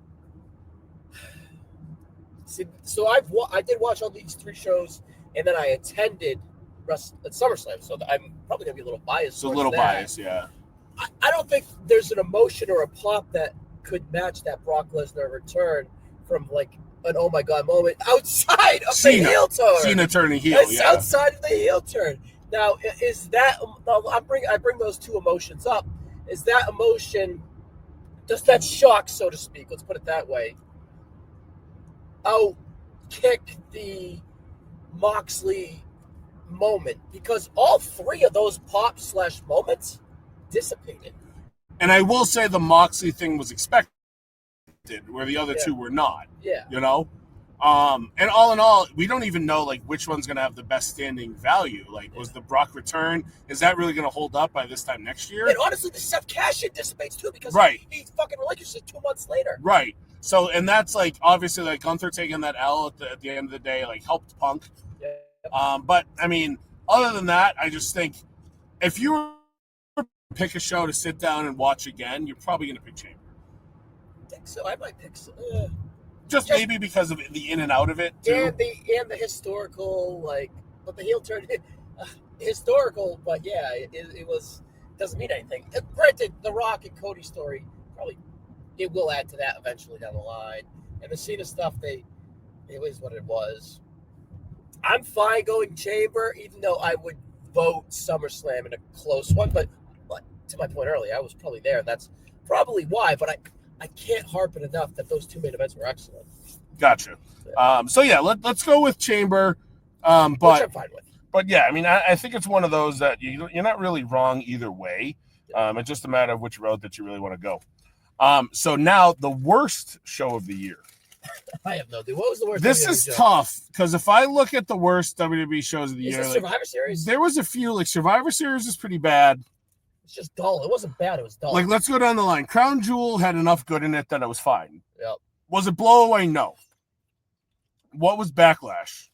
S3: So I did watch all these 3 shows, and then I attended SummerSlam, so I'm probably going to be a little biased.
S2: It's a little biased, yeah.
S3: I don't think there's an emotion or a pop that could match that Brock Lesnar return from, an oh my God moment outside of the heel turn.
S2: Cena turning heel,
S3: it's outside of the heel turn. Now, is that I bring those 2 emotions up. Is that emotion, does that shock, so to speak, let's put it that way, kick the Moxley moment? Because all 3 of those pop/moments dissipated.
S2: And I will say the Moxley thing was expected, where the other 2 were not.
S3: Yeah.
S2: And all in all, we don't even know which one's going to have the best standing value. Was the Brock return, is that really going to hold up by this time next year?
S3: And honestly, the Seth cash-in dissipates too, because he fucking relinquished it 2 months later.
S2: Right. So, and that's obviously Gunther taking that L at the end of the day, helped Punk.
S3: Yeah.
S2: But I mean, other than that, I just think if you were to pick a show to sit down and watch again, you're probably going to pick Chamber.
S3: I think so. I might pick so.
S2: Just maybe because of the in and out of it, too.
S3: And the historical, but the heel turn, historical, but yeah, it doesn't mean anything. Granted, the Rock and Cody story probably. It will add to that eventually down the line. And the Cena stuff, it was what it was. I'm fine going Chamber, even though I would vote SummerSlam in a close one. But to my point earlier, I was probably there, and that's probably why. But I can't harp it enough that those 2 main events were excellent.
S2: Gotcha. Yeah. Let's go with Chamber.
S3: Which I'm fine with.
S2: But yeah, I mean, I think it's one of those that you're not really wrong either way. It's just a matter of which road that you really want to go. So now the worst show of the year.
S3: I have no idea. What was the worst?
S2: This
S3: WWE
S2: is
S3: show?
S2: tough because if I look at the worst WWE shows of the
S3: Is
S2: year,
S3: it Survivor Series?
S2: there was a few. Like Survivor Series is pretty bad.
S3: It's just dull. It wasn't bad. It was dull.
S2: Like, let's go down the line. Crown Jewel had enough good in it that it was fine.
S3: Yep.
S2: Was it blow away? No. What was Backlash?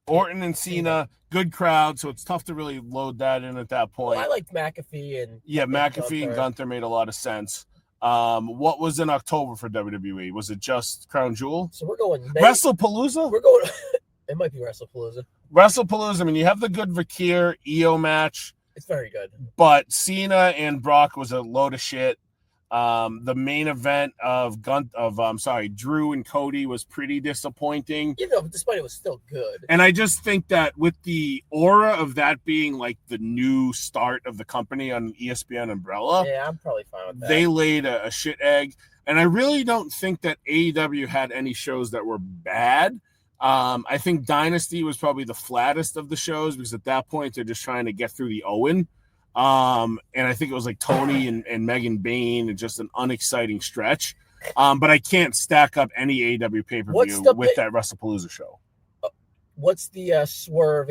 S2: Orton and Cena, good crowd, so it's tough to really load that in at that point.
S3: Well, I liked McAfee and
S2: McAfee and Gunther made a lot of sense. What was in October for WWE? Was it just Crown Jewel?
S3: So we're going
S2: WrestlePalooza?
S3: We're going. It might be WrestlePalooza.
S2: WrestlePalooza. I mean, you have the good Vakir EO match.
S3: It's very good.
S2: But Cena and Brock was a load of shit. The main event of Drew and Cody was pretty disappointing.
S3: Despite it was still good.
S2: And I just think that with the aura of that being like the new start of the company on ESPN umbrella,
S3: yeah, I'm probably fine with that.
S2: They laid a shit egg. And I really don't think that AEW had any shows that were bad. I think Dynasty was probably the flattest of the shows because at that point they're just trying to get through the Owen. And I think it was like Tony and Megan Bain and just an unexciting stretch. But I can't stack up any AEW pay-per-view with that WrestlePalooza show.
S3: What's the Swerve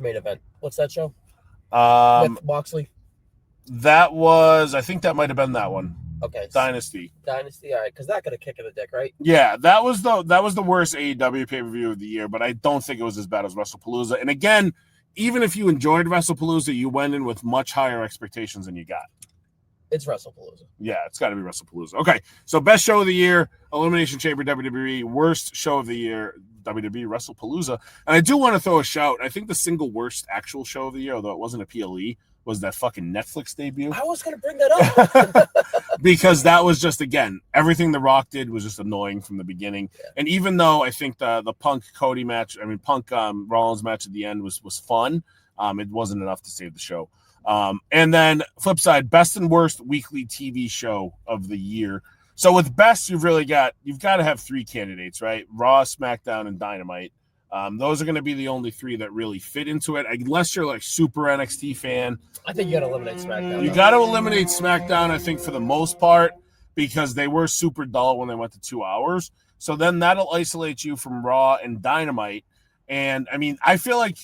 S3: main event? What's that show? With Moxley?
S2: I think that might have been that one.
S3: Okay.
S2: Dynasty,
S3: all right, because that got a kick in the dick, right?
S2: Yeah, that was the worst AEW pay-per-view of the year, but I don't think it was as bad as WrestlePalooza. And again, even if you enjoyed WrestlePalooza, you went in with much higher expectations than you got.
S3: It's WrestlePalooza.
S2: Yeah, it's got to be WrestlePalooza. Okay, so best show of the year, Elimination Chamber WWE. Worst show of the year, WWE WrestlePalooza. And I do want to throw a shout. I think the single worst actual show of the year, although it wasn't a PLE, was that fucking Netflix debut.
S3: I was going to bring that up.
S2: Because that was just, again, everything The Rock did was just annoying from the beginning. Yeah. And even though I think the Punk Rollins match at the end was fun, it wasn't enough to save the show. And then flip side, best and worst weekly TV show of the year. So with best, you've got to have three candidates, right? Raw, SmackDown, and Dynamite. Those are going to be the only three that really fit into it, unless you're like super NXT fan.
S3: I think you got to eliminate SmackDown.
S2: You got to eliminate SmackDown, I think, for the most part, because they were super dull when they went to 2 hours. So then that'll isolate you from Raw and Dynamite. And, I mean, I feel like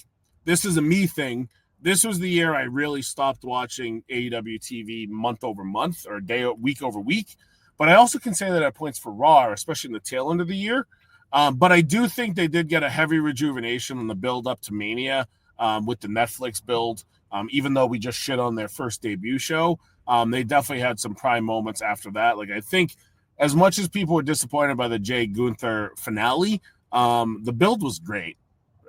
S2: this is a me thing. This was the year I really stopped watching AEW TV month over month or week over week. But I also can say that at points for Raw, especially in the tail end of the year. But I do think they did get a heavy rejuvenation in the build up to Mania with the Netflix build. Even though we just shit on their first debut show, they definitely had some prime moments after that. Like, I think as much as people were disappointed by the Jay Gunther finale, the build was great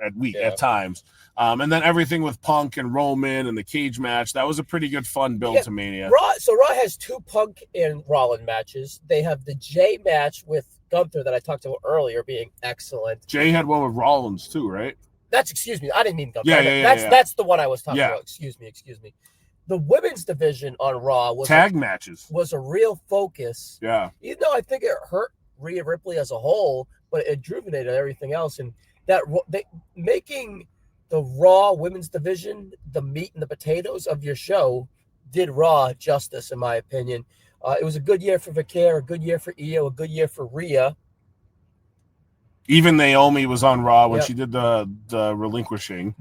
S2: at times. And then everything with Punk and Roman and the cage match, that was a pretty good fun build to Mania.
S3: Raw has two Punk and Rollins matches. They have the Jay match with Gunther that I talked about earlier being excellent.
S2: Jay had one with Rollins too, right?
S3: Excuse me. I didn't mean Gunther.
S2: Yeah.
S3: That's the one I was talking about. Excuse me. The women's division on Raw was
S2: matches
S3: was a real focus.
S2: Yeah.
S3: Even though I think it hurt Rhea Ripley as a whole, but it rejuvenated everything else. And making the Raw women's division the meat and the potatoes of your show did Raw justice, in my opinion. It was a good year for Vakir, a good year for Io, a good year for Rhea.
S2: Even Naomi was on Raw when she did the relinquishing.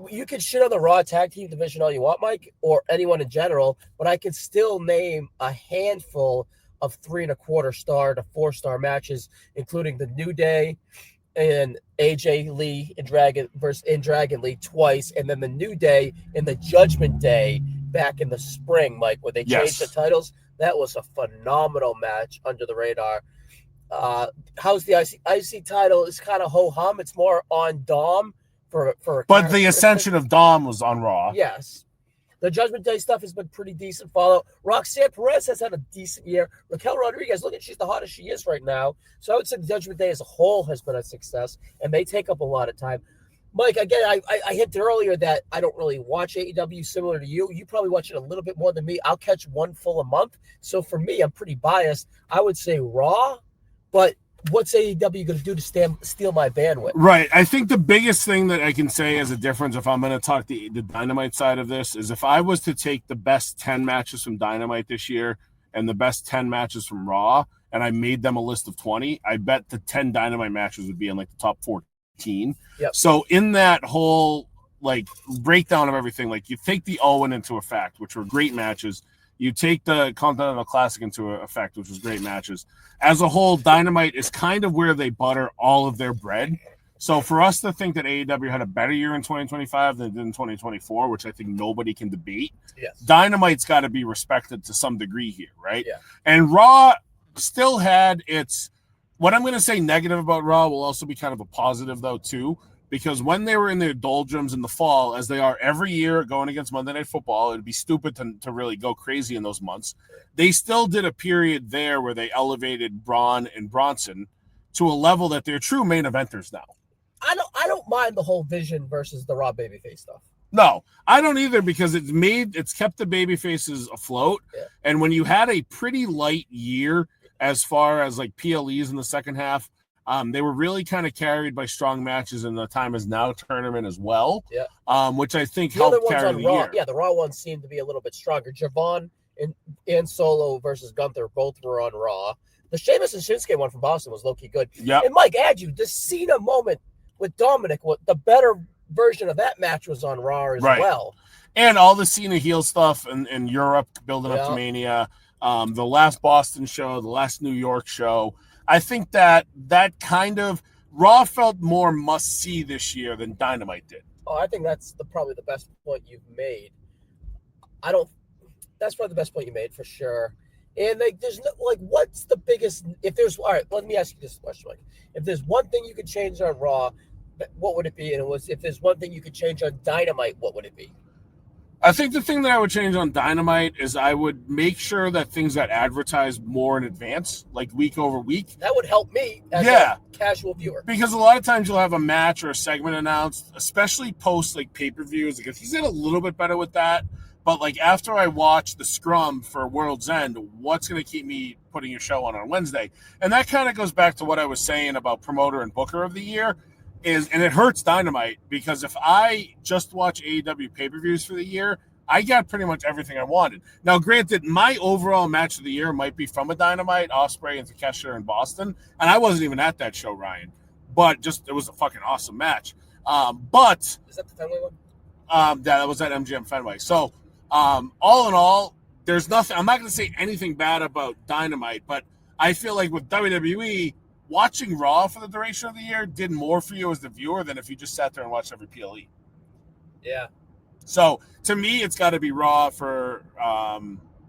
S3: You can shit on the Raw tag team division all you want, Mike, or anyone in general, but I can still name a handful of 3.25 star to 4-star matches, including the New Day and AJ Lee in Dragon Lee twice, and then the New Day and the Judgment Day back in the spring, Mike, where they changed the titles. That was a phenomenal match under the radar. How's the IC title? It's kind of ho-hum. It's more on Dom
S2: but the ascension of Dom was on Raw.
S3: Yes. The Judgment Day stuff has been pretty decent follow. Roxanne Perez has had a decent year. Raquel Rodriguez, she's the hottest she is right now. So I would say the Judgment Day as a whole has been a success, and they take up a lot of time. Mike, again, I hinted earlier that I don't really watch AEW similar to you. You probably watch it a little bit more than me. I'll catch one full a month. So for me, I'm pretty biased. I would say Raw, but what's AEW going to do to steal my bandwidth?
S2: Right. I think the biggest thing that I can say as a difference, if I'm going to talk the Dynamite side of this, is if I was to take the best 10 matches from Dynamite this year and the best 10 matches from Raw and I made them a list of 20, I bet the 10 Dynamite matches would be in like the top 14.
S3: Yep.
S2: So in that whole like breakdown of everything, like you take the Owen into effect, which were great matches. You take the Continental Classic into effect, which was great matches. As a whole, Dynamite is kind of where they butter all of their bread. So for us to think that AEW had a better year in 2025 than in 2024, which I think nobody can debate,
S3: yes.
S2: Dynamite's got to be respected to some degree here, right?
S3: Yeah.
S2: And Raw still had its – what I'm going to say negative about Raw will also be kind of a positive, though, too, because when they were in their doldrums in the fall, as they are every year going against Monday Night Football, it'd be stupid to really go crazy in those months. They still did a period there where they elevated Braun and Bronson to a level that they're true main eventers now.
S3: I don't mind the whole Vision versus the Raw babyface stuff.
S2: No, I don't either, because it's kept the baby faces afloat.
S3: Yeah.
S2: And when you had a pretty light year as far as like PLEs in the second half, they were really kind of carried by strong matches in the Time Is Now tournament as well.
S3: Yeah.
S2: Which I think
S3: the other
S2: helped
S3: ones
S2: carry
S3: on
S2: the
S3: Raw,
S2: year.
S3: yeah, the Raw ones seemed to be a little bit stronger. Javon and Solo versus Gunther both were on Raw. The Sheamus and Shinsuke one from Boston was low-key good.
S2: Yeah.
S3: And Mike, add you, the Cena moment with Dominic, the better version of that match was on Raw as well.
S2: And all the Cena heel stuff in Europe building up to Mania, the last Boston show, the last New York show. I think that kind of Raw felt more must-see this year than Dynamite did.
S3: Oh, I think that's probably the best point you've made. That's probably the best point you made for sure. And there's no, what's the biggest? All right, let me ask you this question, Mike. If there's one thing you could change on Raw, what would it be? And if there's one thing you could change on Dynamite, what would it be?
S2: I think the thing that I would change on Dynamite is I would make sure that things got advertised more in advance, like week over week.
S3: That would help me as a casual viewer.
S2: Because a lot of times you'll have a match or a segment announced, especially post like pay-per-views. Like, he's did a little bit better with that. But like after I watch the scrum for World's End, what's going to keep me putting your show on Wednesday? And that kind of goes back to what I was saying about promoter and booker of the year. And it hurts Dynamite, because if I just watch AEW pay-per-views for the year, I got pretty much everything I wanted. Now, granted, my overall match of the year might be from a Dynamite, Ospreay and Takeshita in Boston, and I wasn't even at that show, Ryan. But it was a fucking awesome match. But
S3: is that the Fenway one?
S2: That was at MGM Fenway. So all in all, there's nothing. I'm not going to say anything bad about Dynamite, but I feel like with WWE, watching Raw for the duration of the year did more for you as the viewer than if you just sat there and watched every PLE.
S3: Yeah.
S2: So to me, it's got to be Raw for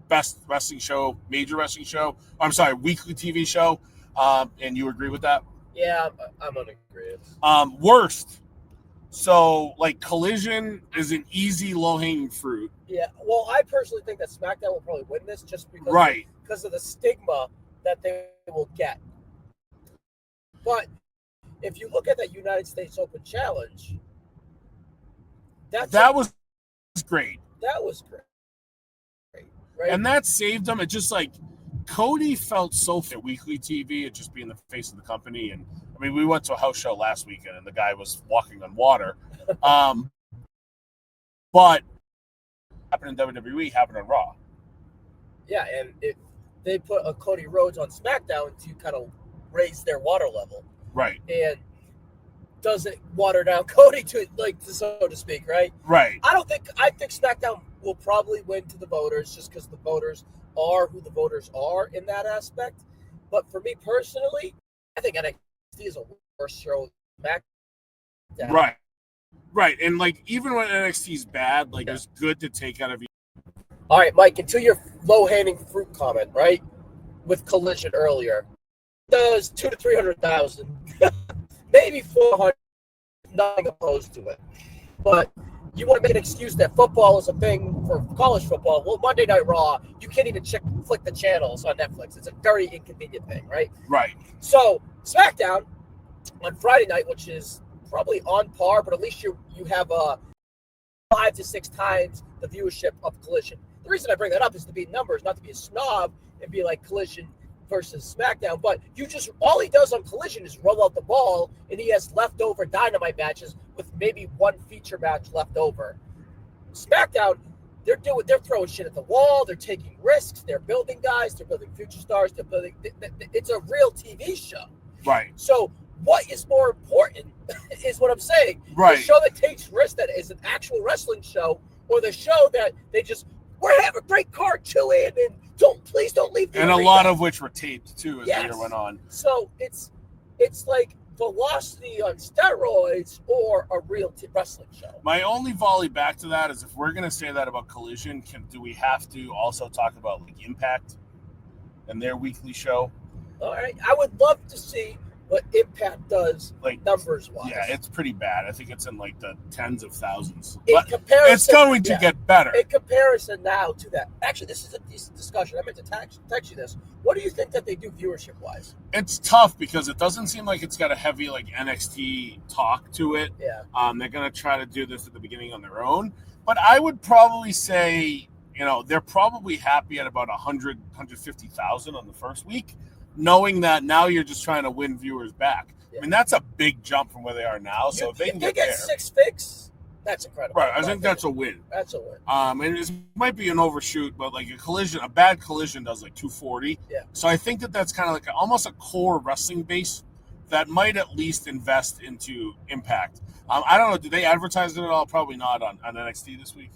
S2: best wrestling show, major wrestling show. I'm sorry, weekly TV show. And you agree with that?
S3: Yeah, I'm on agreement.
S2: Worst. So like Collision is an easy low-hanging fruit.
S3: Yeah. Well, I personally think that SmackDown will probably win this just because of the stigma that they will get. But if you look at that United States Open Challenge, that was great. That was great. Right?
S2: And that saved them. It just like Cody felt so fit weekly TV and just being the face of the company. And I mean, we went to a house show last weekend and the guy was walking on water. But happened in WWE happened on Raw.
S3: Yeah, and they put a Cody Rhodes on SmackDown to kind of raise their water level.
S2: Right.
S3: And doesn't water down Cody so to speak, right?
S2: Right.
S3: I think SmackDown will probably win to the voters just because the voters are who the voters are in that aspect. But for me personally, I think NXT is a worse show than SmackDown.
S2: Right. Right. And like even when NXT is bad, it's good to take out of you.
S3: All right, Mike, into your low-hanging fruit comment, right? With Collision earlier. Does 200,000 to 300,000, maybe 400, nothing opposed to it. But you want to make an excuse that football is a thing for college football. Well, Monday Night Raw, you can't even flick the channels on Netflix. It's a very inconvenient thing, right?
S2: Right.
S3: So SmackDown on Friday night, which is probably on par, but at least you have 5 to 6 times the viewership of Collision. The reason I bring that up is to be numbers, not to be a snob and be like Collision versus SmackDown. But all he does on Collision is roll out the ball, and he has leftover Dynamite matches with maybe one feature match left over. SmackDown, they're throwing shit at the wall. They're taking risks. They're building guys. They're building future stars. It's a real TV show.
S2: Right.
S3: So what is more important is what I'm saying.
S2: Right.
S3: The show that takes risks, that is an actual wrestling show, or the show that we're having a great card too, and please don't leave the
S2: And
S3: arena.
S2: a lot of which were taped too as the
S3: Yes.
S2: year went on.
S3: So it's like Velocity on steroids or a real wrestling show.
S2: My only volley back to that is, if we're going to say that about Collision, do we have to also talk about like Impact and their weekly show?
S3: All right, I would love to see what Impact does,
S2: Like,
S3: numbers wise.
S2: Yeah, it's pretty bad. I think it's in like the tens of thousands.
S3: In
S2: But
S3: comparison,
S2: it's going to get better.
S3: In comparison now to that, actually, this is a decent discussion. I meant to text you this. What do you think that they do viewership wise?
S2: It's tough because it doesn't seem like it's got a heavy like NXT talk to it.
S3: Yeah.
S2: They're going to try to do this at the beginning on their own. But I would probably say, they're probably happy at about 100, 150,000 on the first week, knowing that now you're just trying to win viewers back. Yeah. I mean, that's a big jump from where they are now. So if they can get there,
S3: 6 figs, that's incredible.
S2: Right, I think that's a win.
S3: That's a win.
S2: And it might be an overshoot, but like a bad collision does like 240.
S3: Yeah.
S2: So I think that's kind of like almost a core wrestling base that might at least invest into Impact. I don't know. Did they advertise it at all? Probably not on NXT this week.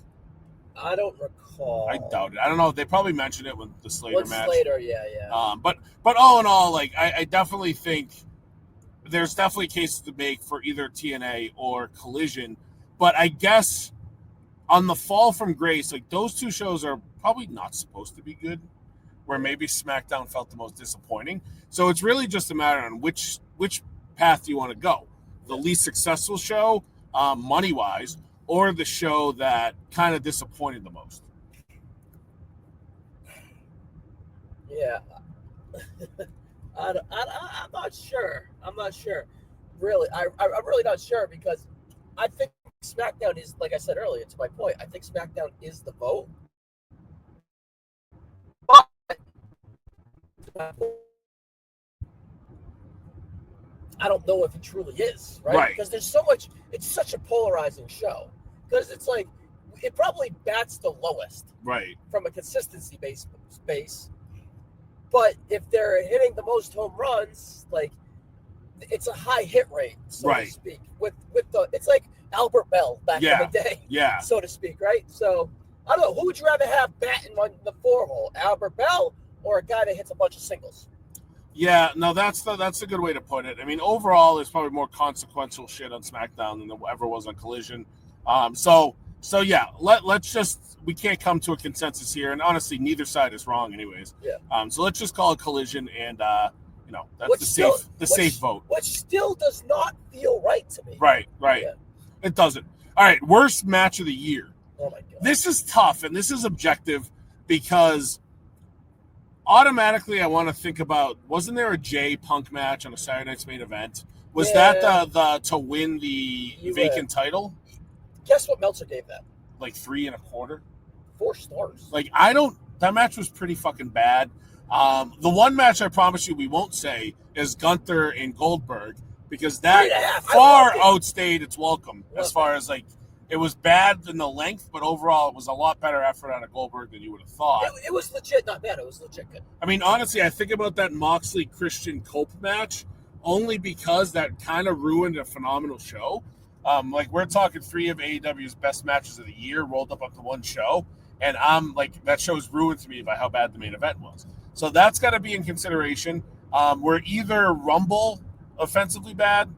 S3: I don't recall.
S2: I doubt it. I don't know. They probably mentioned it with the Slater match.
S3: Slater, yeah.
S2: But all in all, like I definitely think there's definitely cases to make for either TNA or Collision. But I guess on the fall from grace, like those two shows are probably not supposed to be good, where maybe SmackDown felt the most disappointing. So it's really just a matter on which path you want to go. The least successful show, money-wise, or the show that kind of disappointed the most.
S3: Yeah. I'm not sure. Really, I'm really not sure, because I think SmackDown is, like I said earlier, to my point, I think SmackDown is the vote. But I don't know if it truly is, right? Because there's so much, it's such a polarizing show. Because it's like, it probably bats the lowest.
S2: Right.
S3: From a consistency base. But if they're hitting the most home runs, like, it's a high hit rate, so to speak. It's like Albert Bell back in the day, so to speak, right? So I don't know, who would you rather have batting on the 4-hole, Albert Bell or a guy that hits a bunch of singles?
S2: Yeah, no, that's a good way to put it. I mean, overall, there's probably more consequential shit on SmackDown than there ever was on Collision. So yeah, let's just, we can't come to a consensus here, and honestly, neither side is wrong, anyways.
S3: Yeah.
S2: So let's just call it Collision, and that's the safe vote.
S3: Which still does not feel right to me.
S2: Right. Yeah. It doesn't. All right, worst match of the year.
S3: Oh my God.
S2: This is tough, and this is objective, because automatically I want to think about, wasn't there a Jay Punk match on a Saturday Night's Main Event? Was that the to win the vacant title?
S3: Guess what Meltzer gave that?
S2: Like 3 1/4.
S3: 4 stars.
S2: Like, that match was pretty fucking bad. The one match I promise you we won't say is Gunther and Goldberg, because that far outstayed its welcome as far as, like, it was bad in the length, but overall it was a lot better effort out of Goldberg than you would have thought.
S3: It was legit not bad. It was legit good.
S2: I mean, honestly, I think about that Moxley-Christian Cope match only because that kind of ruined a phenomenal show. Like, we're talking 3 of AEW's best matches of the year rolled up to one show, and I'm like, that show's ruined to me by how bad the main event was. So that's got to be in consideration. We're either Rumble offensively bad,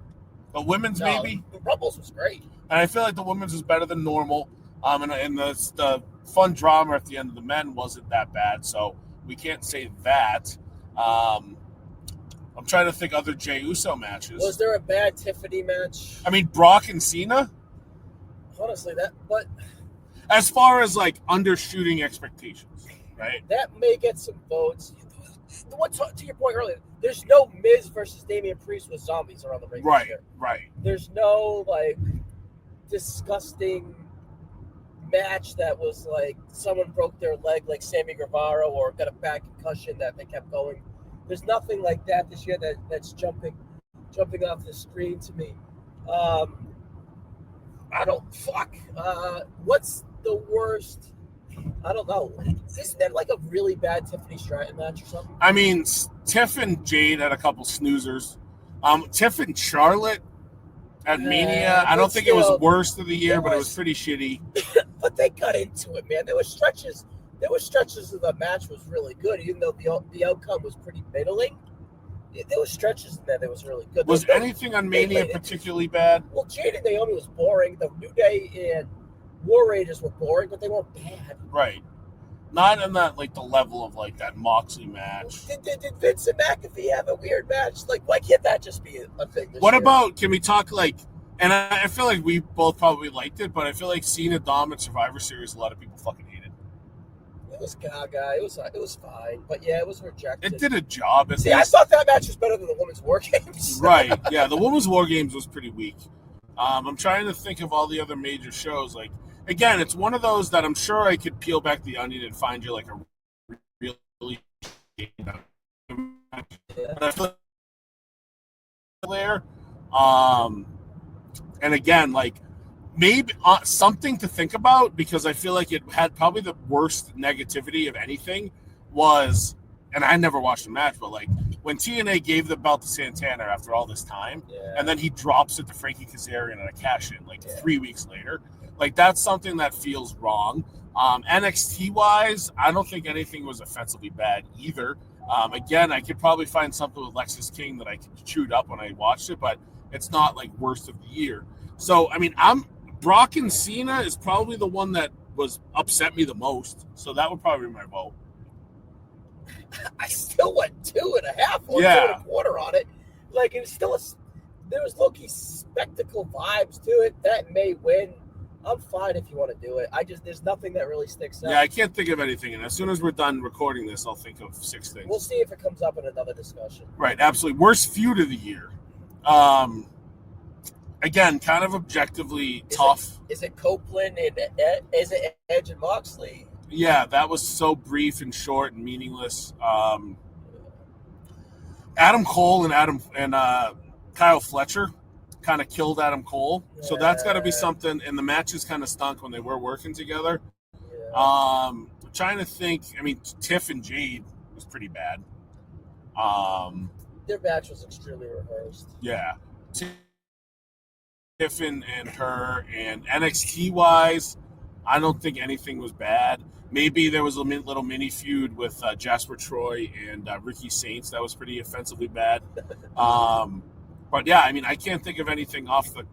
S2: the women's maybe.
S3: The Rumbles was great.
S2: And I feel like the women's was better than normal. And the fun drama at the end of the men wasn't that bad, so we can't say that. I'm trying to think other Jey Uso matches.
S3: Was there a bad Tiffany match?
S2: I mean, Brock and Cena?
S3: Honestly, but
S2: as far as, like, undershooting expectations, right?
S3: That may get some votes. To your point earlier, there's no Miz versus Damian Priest with zombies around the ring.
S2: Right.
S3: There's no, like, disgusting match that was like someone broke their leg like Sammy Guevara or got a back concussion that they kept going. There's nothing like that this year that's jumping off the screen to me. What's the worst I don't know. Isn't there like a really bad Tiffany Stratton match or something?
S2: I mean, Tiff and Jade had a couple snoozers. Tiff and Charlotte at Mania, I don't think it was worst of the year, but it was pretty shitty.
S3: But they got into it, man. There were stretches of the match was really good, even though the outcome was pretty middling. There were stretches in there that was really good.
S2: Was anything on Mania particularly bad?
S3: Well, Jade and Naomi was boring. The New Day and War Raiders were boring, but they weren't bad.
S2: Right. Not in that like the level of like that Moxley match.
S3: Did Vince and McAfee have a weird match? Like, why can't that just be a thing?
S2: What about? Can we talk like? And I feel like we both probably liked it, but I feel like Cena Dom at Survivor Series, a lot of people fucking hated.
S3: It was gaga. It was fine, but yeah, it was rejected.
S2: It did a job.
S3: See, I thought that match was better than the Women's War Games.
S2: Right? Yeah, the Women's War Games was pretty weak. I'm trying to think of all the other major shows. Like, again, it's one of those that I'm sure I could peel back the onion and find you like a really there. And again, like maybe something to think about, because I feel like it had probably the worst negativity of anything was, and I never watched the match, but like when TNA gave the belt to Santana after all this time, and then he drops it to Frankie Kazarian in a cash-in like 3 weeks later, like that's something that feels wrong. NXT wise, I don't think anything was offensively bad either. Again, I could probably find something with Lexis King that I could chewed up when I watched it, but it's not like worst of the year. So, I mean, Brock and Cena is probably the one that was upset me the most. So that would probably be my vote.
S3: I still went 2.5 or 2.25 on it. Like, it was still there was low-key spectacle vibes to it. That may win. I'm fine if you want to do it. There's nothing that really sticks out.
S2: Yeah, I can't think of anything. And as soon as we're done recording this, I'll think of 6 things.
S3: We'll see if it comes up in another discussion.
S2: Right, absolutely. Worst feud of the year. Again, kind of objectively tough.
S3: Is it Copeland and is it Edge and Moxley?
S2: Yeah, that was so brief and short and meaningless. Adam Cole and Kyle Fletcher kind of killed Adam Cole, so that's got to be something. And the matches kind of stunk when they were working together. I'm trying to think. I mean, Tiff and Jade was pretty bad.
S3: Their match was extremely rehearsed.
S2: Yeah. Tiff and her, and NXT wise, I don't think anything was bad. Maybe there was a little mini feud with Jasper Troy and Ricky Saints that was pretty offensively bad. But yeah, I mean, I can't think of anything off the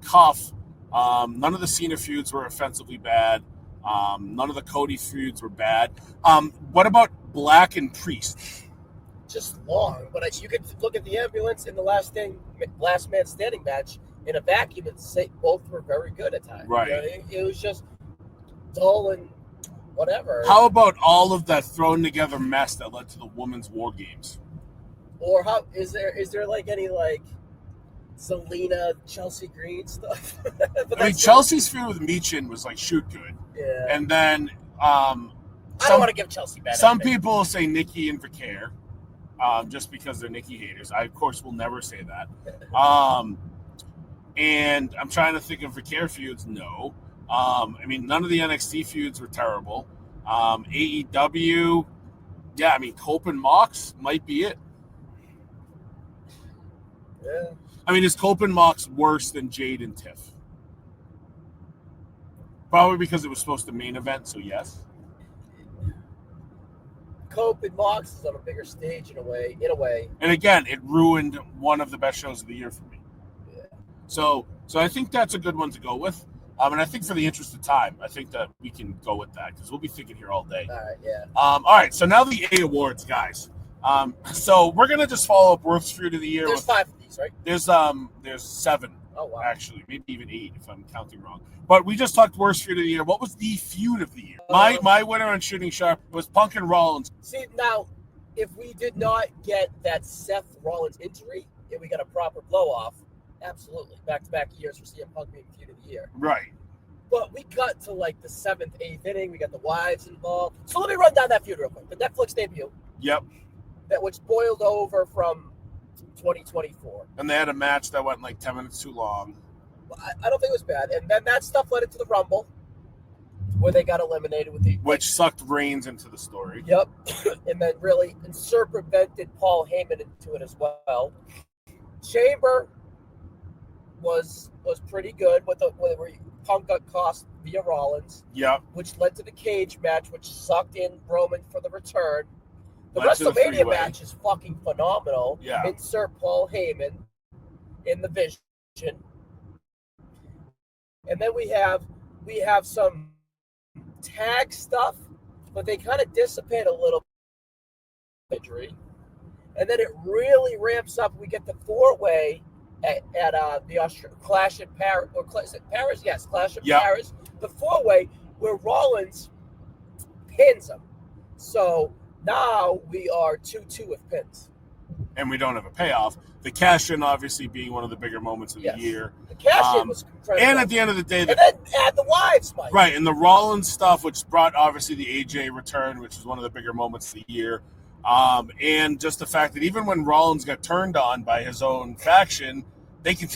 S2: cuff. None of the Cena feuds were offensively bad. None of the Cody feuds were bad. What about Black and Priest?
S3: Just long, but you could look at the ambulance in the last man standing match in a vacuum and say both were very good at times.
S2: Right.
S3: It was just dull and whatever.
S2: How about all of that thrown together mess that led to the Women's War Games?
S3: Or how is there like any like Zelina, Chelsea Green stuff?
S2: I mean, Chelsea's feud with Michin was like shoot good.
S3: Yeah.
S2: And then
S3: I don't want to give Chelsea bad.
S2: Some people say Nikki and Vicaire, just because they're Nikki haters. I of course will never say that. And I'm trying to think of Vicaire feuds. No. I mean, none of the NXT feuds were terrible. AEW, yeah, I mean, Cope and Mox might be it.
S3: Yeah.
S2: I mean, is Cope and Mox worse than Jade and Tiff? Probably because it was supposed to main event, so yes.
S3: Cope and Mox is on a bigger stage in a way.
S2: And again, it ruined one of the best shows of the year for me.
S3: Yeah.
S2: So I think that's a good one to go with. And I think for the interest of time, I think that we can go with that because we'll be thinking here all day.
S3: All right, yeah.
S2: All right, so now the A awards, guys. So we're gonna just follow up worst feud of the year.
S3: There's 5 of these, right?
S2: There's 7.
S3: Oh wow.
S2: Actually, maybe even 8 if I'm counting wrong. But we just talked worst feud of the year. What was the feud of the year? My winner on Shooting Sharp was Punk and Rollins.
S3: See, now, if we did not get that Seth Rollins injury and we got a proper blow off, absolutely, back-to-back years for CM Punk being feud of the year.
S2: Right.
S3: But we got to like the 7th, 8th inning. We got the wives involved. So let me run down that feud real quick. The Netflix debut.
S2: Yep.
S3: That which boiled over from 2024.
S2: And they had a match that went like 10 minutes too long.
S3: I don't think it was bad. And then that stuff led into the Rumble, where they got eliminated with the
S2: which sucked Reigns into the story.
S3: Yep, and then really circumvented Paul Heyman into it as well. Chamber was pretty good with where Punk got cost via Rollins.
S2: Yep.
S3: Which led to the cage match, which sucked in Roman for the return. The
S2: Led to the
S3: WrestleMania
S2: three-way.
S3: match is fucking phenomenal.
S2: Yeah.
S3: Insert Paul Heyman in the Vision. And then we have some tag stuff, but they kind of dissipate a little bit. And then it really ramps up. We get the four-way at the Clash at Paris, or is it Paris? Yes, Clash at Paris. The four-way where Rollins pins him. So now we are 2-2 with pins.
S2: And we don't have a payoff. The cash-in obviously being one of the bigger moments of the year.
S3: The cash-in was incredible.
S2: And at the end of the day...
S3: and then add the wives, Mike.
S2: Right, and the Rollins stuff, which brought obviously the AJ return, which was one of the bigger moments of the year. And just the fact that even when Rollins got turned on by his own faction, they can...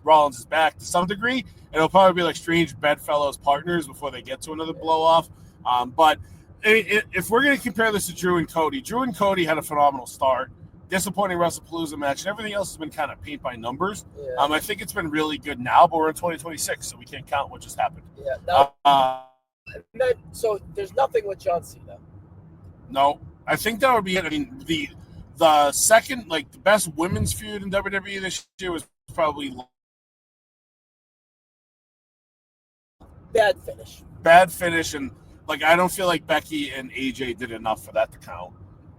S2: Rollins is back to some degree, and it'll probably be like strange bedfellows partners before they get to another blow-off. But I mean, if we're going to compare this to Drew and Cody had a phenomenal start. Disappointing WrestlePalooza match, and everything else has been kind of paint by numbers.
S3: Yeah.
S2: I think it's been really good now, but we're in 2026, so we can't count what just happened.
S3: Yeah. So there's nothing with John Cena.
S2: No, I think that would be it. I mean, the second, like, the best women's feud in WWE this year was probably
S3: bad finish,
S2: and like I don't feel like Becky and AJ did enough for that to count.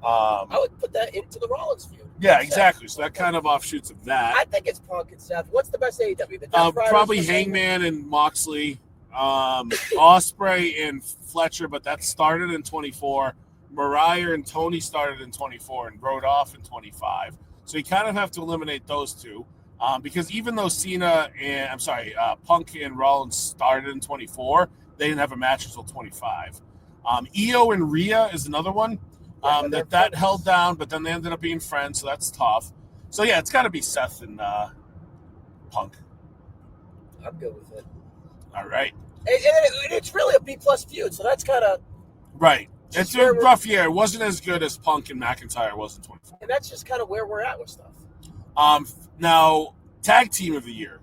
S3: I would put that into the Rollins feud.
S2: Yeah, exactly. So that kind of offshoots of that.
S3: I think it's Punk and Seth. What's the best AEW?
S2: Probably Hangman and Moxley, Ospreay and Fletcher, but that started in 24. Mariah and Tony started in 24 and rode off in 25. So you kind of have to eliminate those two. Because even though Punk and Rollins started in 24, they didn't have a match until 25. Io and Rhea is another one that held down, but then they ended up being friends, so that's tough. So yeah, it's got to be Seth and Punk.
S3: I'm good with it.
S2: All right.
S3: And it's really a B-plus feud, so that's kind of...
S2: Right. It's a rough year. It wasn't as good as Punk and McIntyre was in 24.
S3: And that's just kind of where we're at with stuff.
S2: Now, tag team of the year.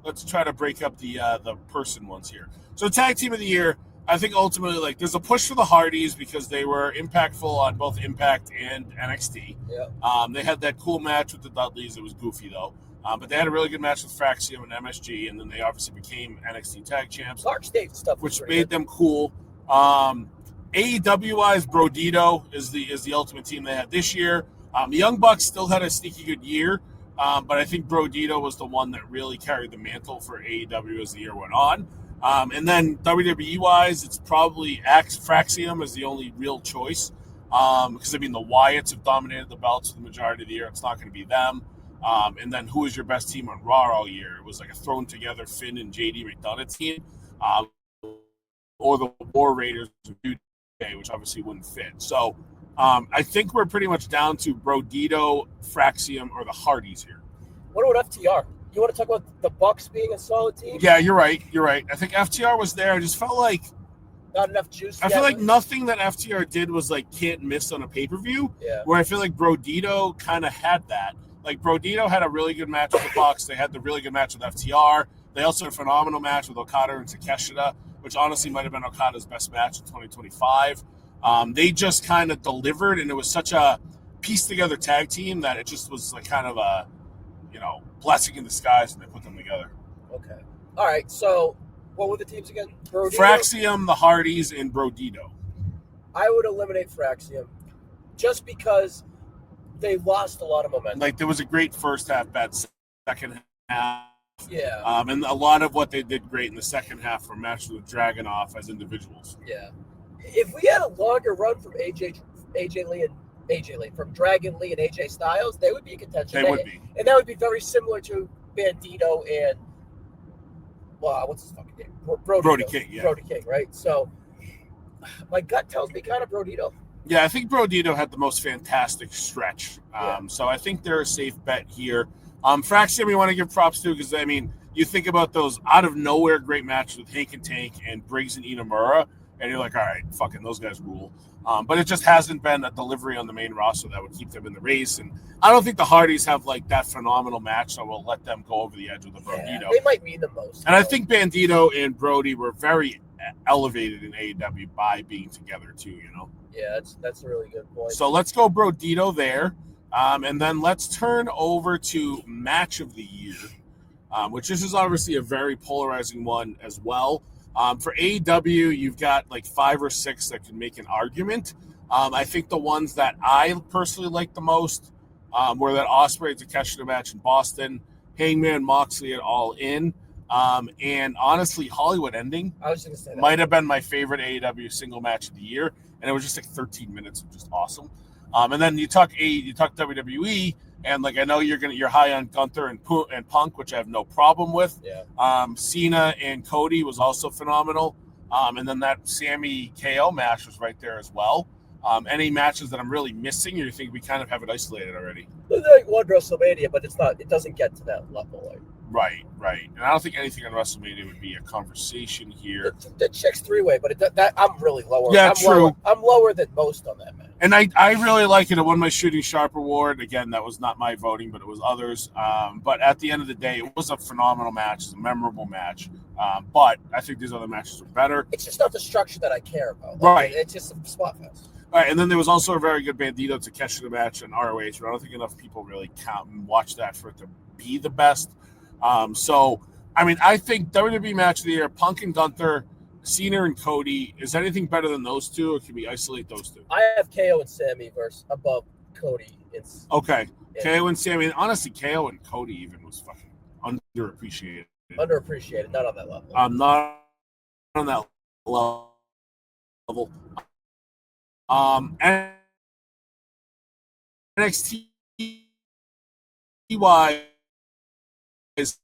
S2: Let's try to break up the person ones here. So tag team of the year, I think ultimately, like, there's a push for the Hardys because they were impactful on both Impact and NXT.
S3: Yeah.
S2: They had that cool match with the Dudleys. It was goofy, though. But they had a really good match with Fraxium and MSG, and then they obviously became NXT Tag Champs.
S3: Large stage stuff.
S2: Which made them cool. AEW-wise, Brodito is the ultimate team they had this year. The Young Bucks still had a sneaky good year, but I think Brodito was the one that really carried the mantle for AEW as the year went on. And then WWE-wise, it's probably Fraxium is the only real choice because, I mean, the Wyatts have dominated the belts for the majority of the year. It's not going to be them. And then who was your best team on Raw all year? It was like a thrown-together Finn and JD McDonough team or the War Raiders, which obviously wouldn't fit. So I think we're pretty much down to Brodito, Fraxium, or the Hardys here.
S3: What about FTR? You want to talk about the Bucks being a solid team?
S2: Yeah, you're right. I think FTR was there. I just felt like
S3: not enough juice.
S2: I feel like nothing that FTR did was like can't miss on a pay-per-view.
S3: Yeah.
S2: Where I feel like Brodito kind of had that. Like Brodito had a really good match with the Bucks. They had the really good match with FTR. They also had a phenomenal match with Okada and Takeshita, which honestly might have been Okada's best match in 2025. They just kind of delivered, and it was such a pieced-together tag team that it just was like kind of a, blessing in disguise, and they put them together.
S3: Okay. All right, so what were the teams again? Brodito?
S2: Fraxium, the Hardys, and Brodito.
S3: I would eliminate Fraxium just because they lost a lot of momentum.
S2: Like, there was a great first half, bad second half.
S3: Yeah.
S2: And a lot of what they did great in the second half were matched with Dragunov as individuals.
S3: Yeah. If we had a longer run from from Dragon Lee and AJ Styles, they would be a contention.
S2: They would be.
S3: And that would be very similar to Bandito and, what's his fucking name?
S2: Brody King, yeah.
S3: Brody King, right? So my gut tells me kind of Brodito.
S2: Yeah, I think Brodito had the most fantastic stretch. So I think they're a safe bet here. Fraxium, we want to give props to because, I mean, you think about those out of nowhere great matches with Hank and Tank and Briggs and Inamura, and you're like, all right, fucking those guys rule. But it just hasn't been a delivery on the main roster that would keep them in the race. And I don't think the Hardys have like that phenomenal match, so we'll let them go over the edge with the Bandito.
S3: They might mean the most.
S2: And I think Bandito and Brody were very elevated in AEW by being together too, you know?
S3: Yeah, that's a really good point.
S2: So let's go Brodito there. And then let's turn over to Match of the Year, which this is obviously a very polarizing one as well. For AEW, you've got like 5 or 6 that can make an argument. I think the ones that I personally like the most were that Ospreay Takeshita match in Boston, Hangman Moxley at All In, and honestly, Hollywood Ending
S3: I was going to say that
S2: might have been my favorite AEW single match of the year, and it was just like 13 minutes of just awesome. And then you talk WWE, and like I know you're high on Gunther and Punk, which I have no problem with.
S3: Yeah.
S2: Cena and Cody was also phenomenal. And then that Sammy KO match was right there as well. Any matches that I'm really missing, or you think we kind of have it isolated already?
S3: There's like one WrestleMania, but it's not. It doesn't get to that level. Like.
S2: Right. And I don't think anything on WrestleMania would be a conversation here.
S3: The Chicks 3-way, but that I'm really lower.
S2: Yeah,
S3: I'm
S2: true.
S3: I'm lower than most on that match.
S2: And I really like it. It won my Shooting Sharp award. Again, that was not my voting, but it was others. But at the end of the day, it was a phenomenal match. It's a memorable match. But I think these other matches are better.
S3: It's just not the structure that I care about. Like,
S2: Right.
S3: It's just a spot fest.
S2: All right, and then there was also a very good Bandito Takeshita match in ROH, but I don't think enough people really count and watch that for it to be the best. So, I mean, I think WWE match of the year, Punk and Gunther, Cena and Cody. Is anything better than those two, or can we isolate those two?
S3: I have KO and Sammy versus above Cody. It's
S2: Okay,
S3: yeah.
S2: KO and Sammy. And honestly, KO and Cody even was fucking underappreciated.
S3: Underappreciated, not on that level.
S2: Not on that level. NXT is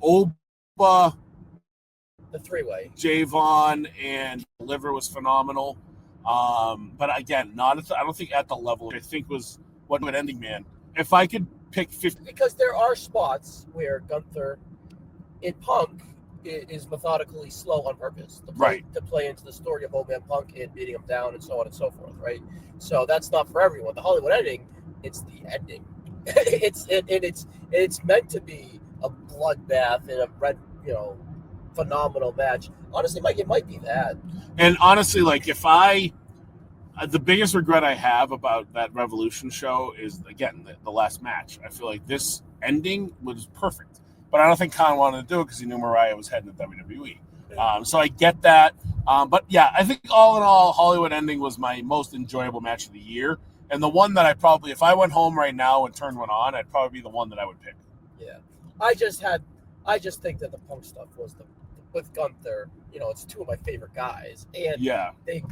S2: Oba,
S3: The 3-way.
S2: Javon, and Liver was phenomenal. But again, I don't think at the level I think was what Ending Man. If I could pick 50,
S3: Because there are spots where Gunther in Punk is methodically slow on purpose to play into the story of Old Man Punk and beating him down and so on and so forth, right? So that's not for everyone. The Hollywood Ending, it's the ending. It's meant to be a bloodbath and a phenomenal match. Honestly, Mike, it might be that.
S2: And honestly, like the biggest regret I have about that Revolution show is, again, the last match. I feel like this ending was perfect. But I don't think Khan wanted to do it because he knew Mariah was heading to WWE. So I get that. But yeah, I think all in all, Hollywood Ending was my most enjoyable match of the year. And the one that I probably, if I went home right now and turned one on, I'd probably be the one that I would pick.
S3: Yeah. I just think that the Punk stuff was with Gunther, it's two of my favorite guys. And they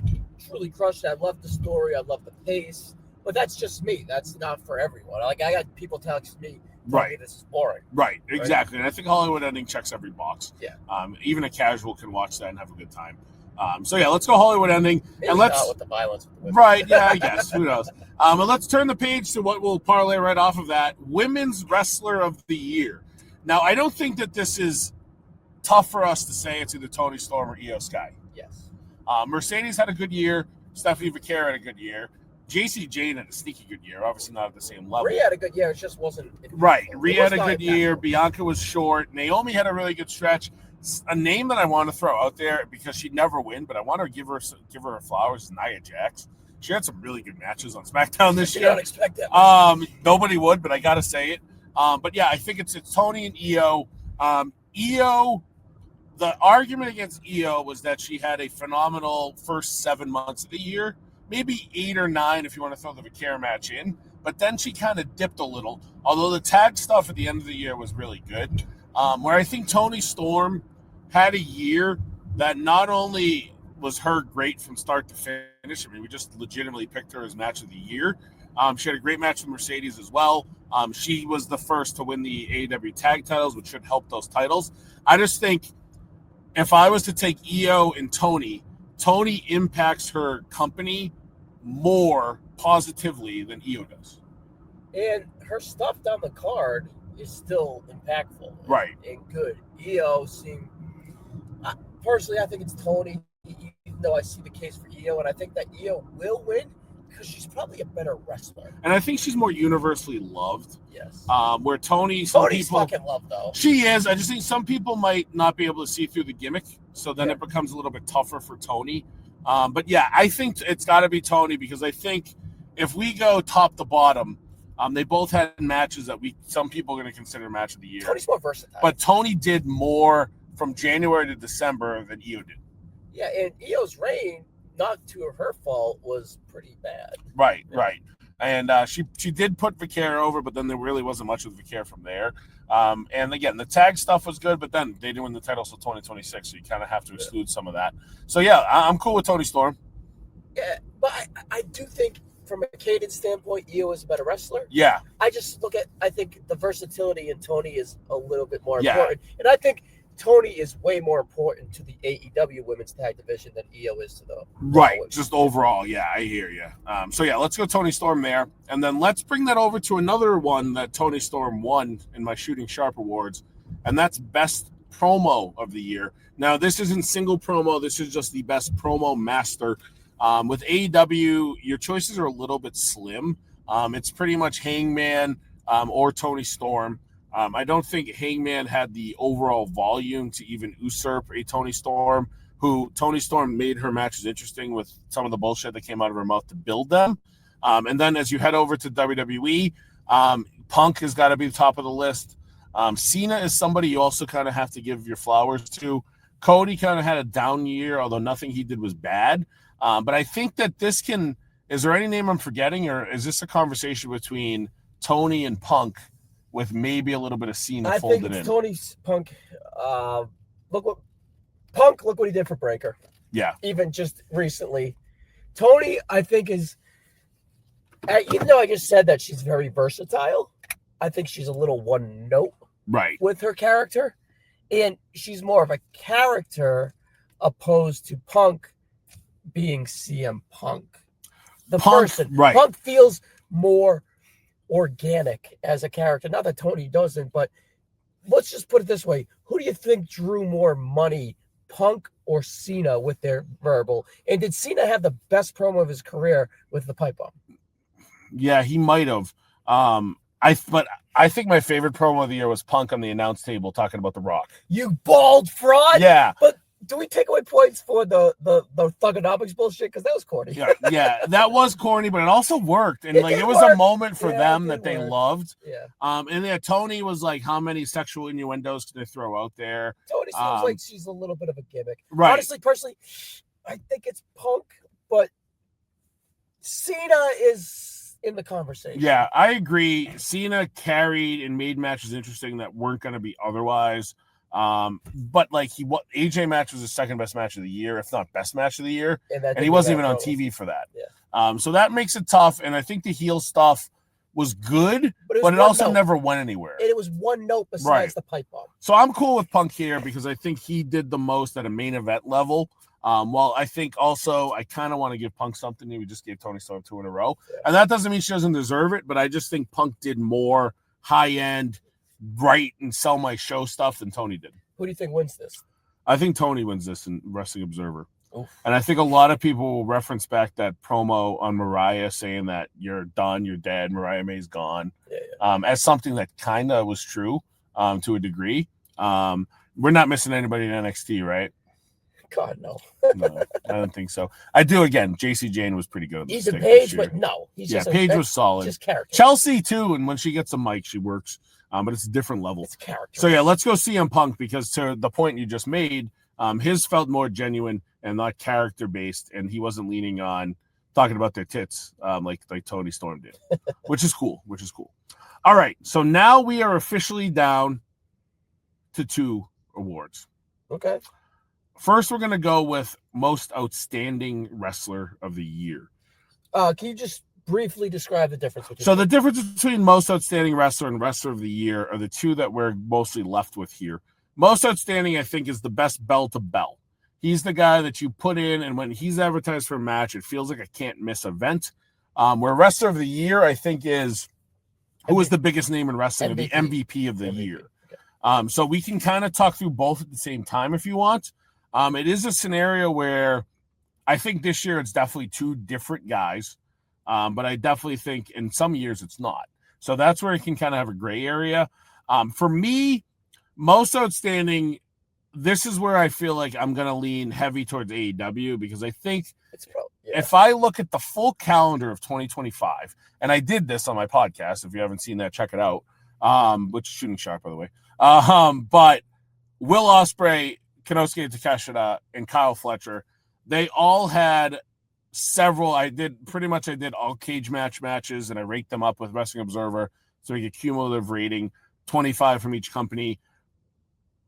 S3: truly crushed it. I love the story. I love the pace. But that's just me. That's not for everyone. Like, I got people telling me, this is boring.
S2: Right, exactly. And I think Hollywood Ending checks every box.
S3: Yeah.
S2: Even a casual can watch that and have a good time. So yeah, let's go Hollywood Ending.
S3: Maybe
S2: and let's
S3: not with the violence. With the women.
S2: Right, yeah, I guess. Who knows? And let's turn the page to what we'll parlay right off of that. Women's Wrestler of the Year. Now, I don't think that this is tough for us to say it's either Toni Storm or Io Sky.
S3: Yes.
S2: Mercedes had a good year. Stephanie Vaquera had a good year. JC Jane had a sneaky good year. Obviously not at the same level.
S3: Rhea had a good year. It just wasn't.
S2: Right. Rhea had a good year. Bianca was short. Naomi had a really good stretch. A name that I want to throw out there because she'd never win, but I want to give her her flowers is Nia Jax. She had some really good matches on SmackDown this year.
S3: I don't expect that.
S2: Nobody would, but I got to say it. But yeah, I think it's Toni and Io. Io, the argument against Io was that she had a phenomenal first 7 months of the year, maybe 8 or 9 if you want to throw the Vaquera match in. But then she kind of dipped a little, although the tag stuff at the end of the year was really good. Where I think Toni Storm had a year that not only was her great from start to finish, I mean, we just legitimately picked her as match of the year. She had a great match with Mercedes as well. She was the first to win the AEW tag titles, which should help those titles. I just think if I was to take Io and Toni impacts her company more positively than Io does.
S3: And her stuff down the card is still impactful,
S2: Right?
S3: And good. Io seemed personally, I think it's Tony. Even though I see the case for Io, and I think that Io will win because she's probably a better wrestler.
S2: And I think she's more universally loved.
S3: Yes.
S2: Where Tony's
S3: fucking loved though.
S2: She is. I just think some people might not be able to see through the gimmick, so then it becomes a little bit tougher for Tony. But yeah, I think it's got to be Tony because I think if we go top to bottom, they both had matches that some people are going to consider match of the year.
S3: Tony's more versatile.
S2: But Tony did more from January to December than Io did.
S3: Yeah, and Io's reign, not to her fault, was pretty bad.
S2: Right. And she did put Vicaire over, but then there really wasn't much with Vicaire from there. And again, the tag stuff was good, but then they didn't win the title until 2026, so you kind of have to exclude some of that. So yeah, I'm cool with Toni Storm.
S3: Yeah, but I do think from a cadence standpoint, Io is a better wrestler.
S2: Yeah.
S3: I think the versatility in Tony is a little bit more important. And I think Tony is way more important to the AEW women's tag division than Io is to the
S2: right. Just overall, yeah, I hear you. So yeah, let's go Toni Storm there, and then let's bring that over to another one that Toni Storm won in my Shooting Sharp Awards, and that's Best Promo of the Year. Now this isn't single promo; this is just the Best Promo Master. With AEW, your choices are a little bit slim. It's pretty much Hangman or Toni Storm. I don't think Hangman had the overall volume to even usurp a Toni Storm, who Toni Storm made her matches interesting with some of the bullshit that came out of her mouth to build them. And then as you head over to WWE, Punk has got to be the top of the list. Cena is somebody you also kind of have to give your flowers to. Cody kind of had a down year, although nothing he did was bad. But I think that is there any name I'm forgetting, or is this a conversation between Tony and Punk with maybe a little bit of Cena folded in? I think it's
S3: Tony's Punk. Look what he did for Breaker.
S2: Yeah.
S3: Even just recently. Tony, I think, is, even though I just said that she's very versatile, I think she's a little one note with her character. And she's more of a character opposed to Punk being CM Punk. The person. Right. Punk feels more organic as a character. Not that Tony doesn't, but let's just put it this way. Who do you think drew more money, Punk or Cena, with their verbal? And did Cena have the best promo of his career with the pipe bomb?
S2: Yeah, he might have. But I think my favorite promo of the year was Punk on the announce table talking about The Rock. You
S3: bald fraud?
S2: Yeah.
S3: But do we take away points for the Thugonomics bullshit? Because that was corny.
S2: Yeah, that was corny, but it also worked. And it was a moment for them that they loved.
S3: Yeah.
S2: And yeah, Tony was like, how many sexual innuendos can they throw out there?
S3: Tony seems like she's a little bit of a gimmick.
S2: Right.
S3: Honestly, personally, I think it's Punk, but Cena is in the conversation.
S2: Yeah, I agree. Cena carried and made matches interesting that weren't going to be otherwise. But AJ match was the second best match of the year, if not best match of the year, and he wasn't even on TV for that.
S3: Yeah.
S2: So that makes it tough, and I think the heel stuff was good, but it also never went anywhere.
S3: And it was one note besides the pipe bomb.
S2: So I'm cool with Punk here because I think he did the most at a main event level. Well, I think also I kind of want to give Punk something. We just gave Toni Storm 2 in a row, and that doesn't mean she doesn't deserve it, but I just think Punk did more high end, write and sell my show stuff than Tony did.
S3: Who do you think wins this?
S2: I think Tony wins this in Wrestling Observer.
S3: Oof.
S2: And I think a lot of people will reference back that promo on Mariah saying that you're done, you're dead, Mariah May's gone, as something that kind of was true to a degree. We're not missing anybody in NXT, right?
S3: God, no.
S2: No, I don't think so. I do, again. JC Jane was pretty good.
S3: He's a Paige, but no.
S2: Paige was solid.
S3: Just character.
S2: Chelsea, too, and when she gets a mic, she works. But it's a different level.
S3: It's character.
S2: So, yeah, let's go CM Punk because to the point you just made, his felt more genuine and not character-based, and he wasn't leaning on talking about their tits like Toni Storm did, which is cool. All right, so now we are officially down to 2 awards.
S3: Okay.
S2: First, we're going to go with Most Outstanding Wrestler of the Year.
S3: Can you just briefly describe the difference between
S2: the difference between Most Outstanding Wrestler and Wrestler of the Year are the two that we're mostly left with here. Most Outstanding, I think, is the best bell to bell. He's the guy that you put in, and when he's advertised for a match, it feels like a can't-miss event. Where Wrestler of the Year, I think, is who was the biggest name in wrestling, or the MVP of the year. Okay. So we can kind of talk through both at the same time if you want. It is a scenario where I think this year it's definitely two different guys, but I definitely think in some years it's not. So that's where you can kind of have a gray area. For me, most outstanding, this is where I feel like I'm going to lean heavy towards AEW, because I think if I look at the full calendar of 2025, and I did this on my podcast, if you haven't seen that, check it out, which is Shooting Sharp, by the way. But Will Ospreay, Konosuke Takeshita, and Kyle Fletcher, they all had several. I did all cage matches, and I raked them up with Wrestling Observer, so we get cumulative rating, 25 from each company.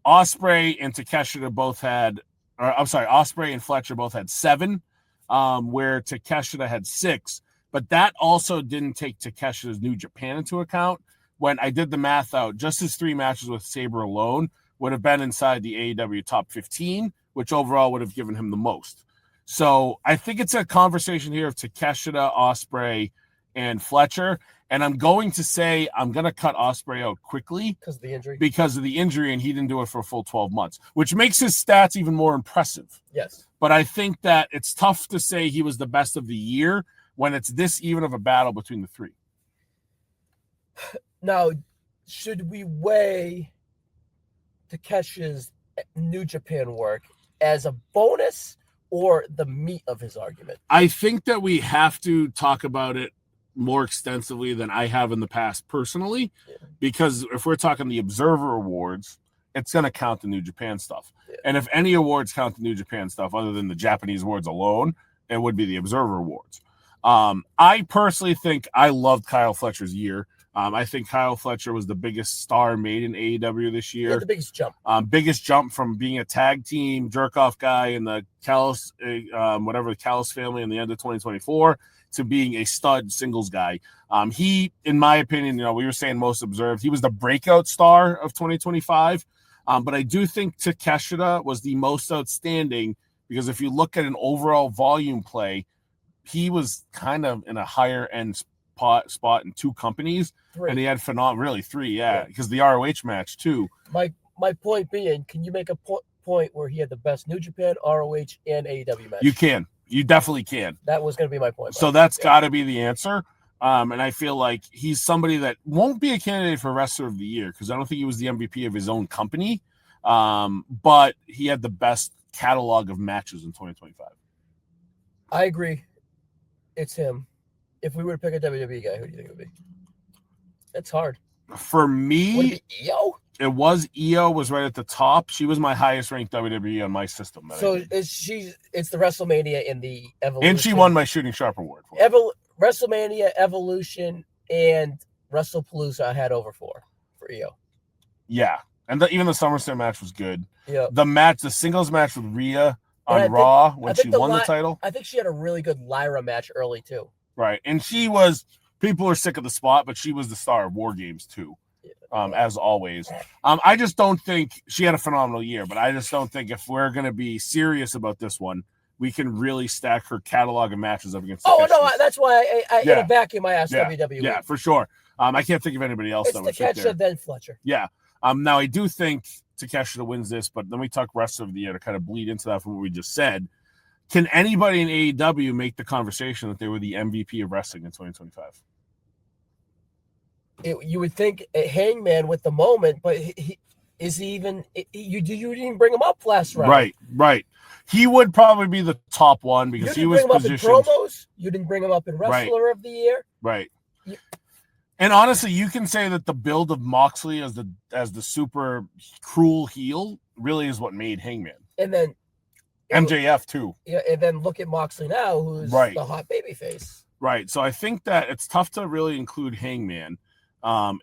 S2: Ospreay and Takeshita both had, Ospreay and Fletcher both had 7, where Takeshita had 6. But that also didn't take Takeshita's New Japan into account. When I did the math out, just his 3 matches with Sabre alone would have been inside the AEW top 15, which overall would have given him the most. So I think it's a conversation here of Takeshita, Ospreay, and Fletcher. And I'm going to say I'm going to cut Ospreay out quickly because of the injury, and he didn't do it for a full 12 months, which makes his stats even more impressive.
S3: Yes.
S2: But I think that it's tough to say he was the best of the year when it's this even of a battle between the 3.
S3: Now, should we weigh Takeshi's New Japan work as a bonus or the meat of his argument?
S2: I think that we have to talk about it more extensively than I have in the past personally, because if we're talking the Observer Awards, it's going to count the New Japan stuff. Yeah. And if any awards count the New Japan stuff other than the Japanese awards alone, it would be the Observer Awards. I personally think I loved Kyle Fletcher's year. I think Kyle Fletcher was the biggest star made in AEW this year.
S3: The biggest jump.
S2: Biggest jump from being a tag team jerk-off guy in the Callis, the Callis family in the end of 2024 to being a stud singles guy. He, in my opinion, we were saying most observed, he was the breakout star of 2025. But I do think Takeshita was the most outstanding, because if you look at an overall volume play, he was kind of in a higher end spot in 2 companies.
S3: 3.
S2: And he had really 3, because the ROH match too.
S3: My point being, can you make a point where he had the best New Japan, ROH, and AEW match?
S2: You can. You definitely can.
S3: That was going to be my point.
S2: So that's got to be the answer. And I feel like he's somebody that won't be a candidate for Wrestler of the Year, because I don't think he was the MVP of his own company. But he had the best catalog of matches in 2025.
S3: I agree. It's him. If we were to pick a WWE guy, who do you think it would be? It's hard.
S2: For me,
S3: would it be Io?
S2: It was Io was right at the top. She was my highest ranked WWE on my system.
S3: So it's the WrestleMania in the Evolution.
S2: And she won my Shooting Sharp award.
S3: WrestleMania, Evolution, and WrestlePalooza I had over for Io.
S2: Yeah. And even the SummerSlam match was good.
S3: Yeah.
S2: The singles match with Rhea on Raw when she won the title.
S3: I think she had a really good Lyra match early too.
S2: Right. And people are sick of the spot, but she was the star of War Games too. As always. I just don't think she had a phenomenal year, but I just don't think if we're going to be serious about this one, we can really stack her catalog of matches up against.
S3: Oh, no, that's why I in a vacuum I asked WWE.
S2: Yeah, for sure. I can't think of anybody else.
S3: It's Takeshita, then Fletcher.
S2: Yeah. Now I do think Takeshita wins this, but then we talk rest of the year to kind of bleed into that from what we just said. Can anybody in AEW make the conversation that they were the MVP of wrestling in 2025?
S3: You would think Hangman with the moment, but you didn't even bring him up last round.
S2: Right. He would probably be the top one because he was positioned.
S3: You didn't bring him up in promos. You didn't bring him up in Wrestler of the Year.
S2: Right. And honestly, you can say that the build of Moxley as the super cruel heel really is what made Hangman.
S3: And then
S2: MJF too.
S3: Yeah, and then look at Moxley now, who's the hot baby face.
S2: Right. So I think that it's tough to really include Hangman.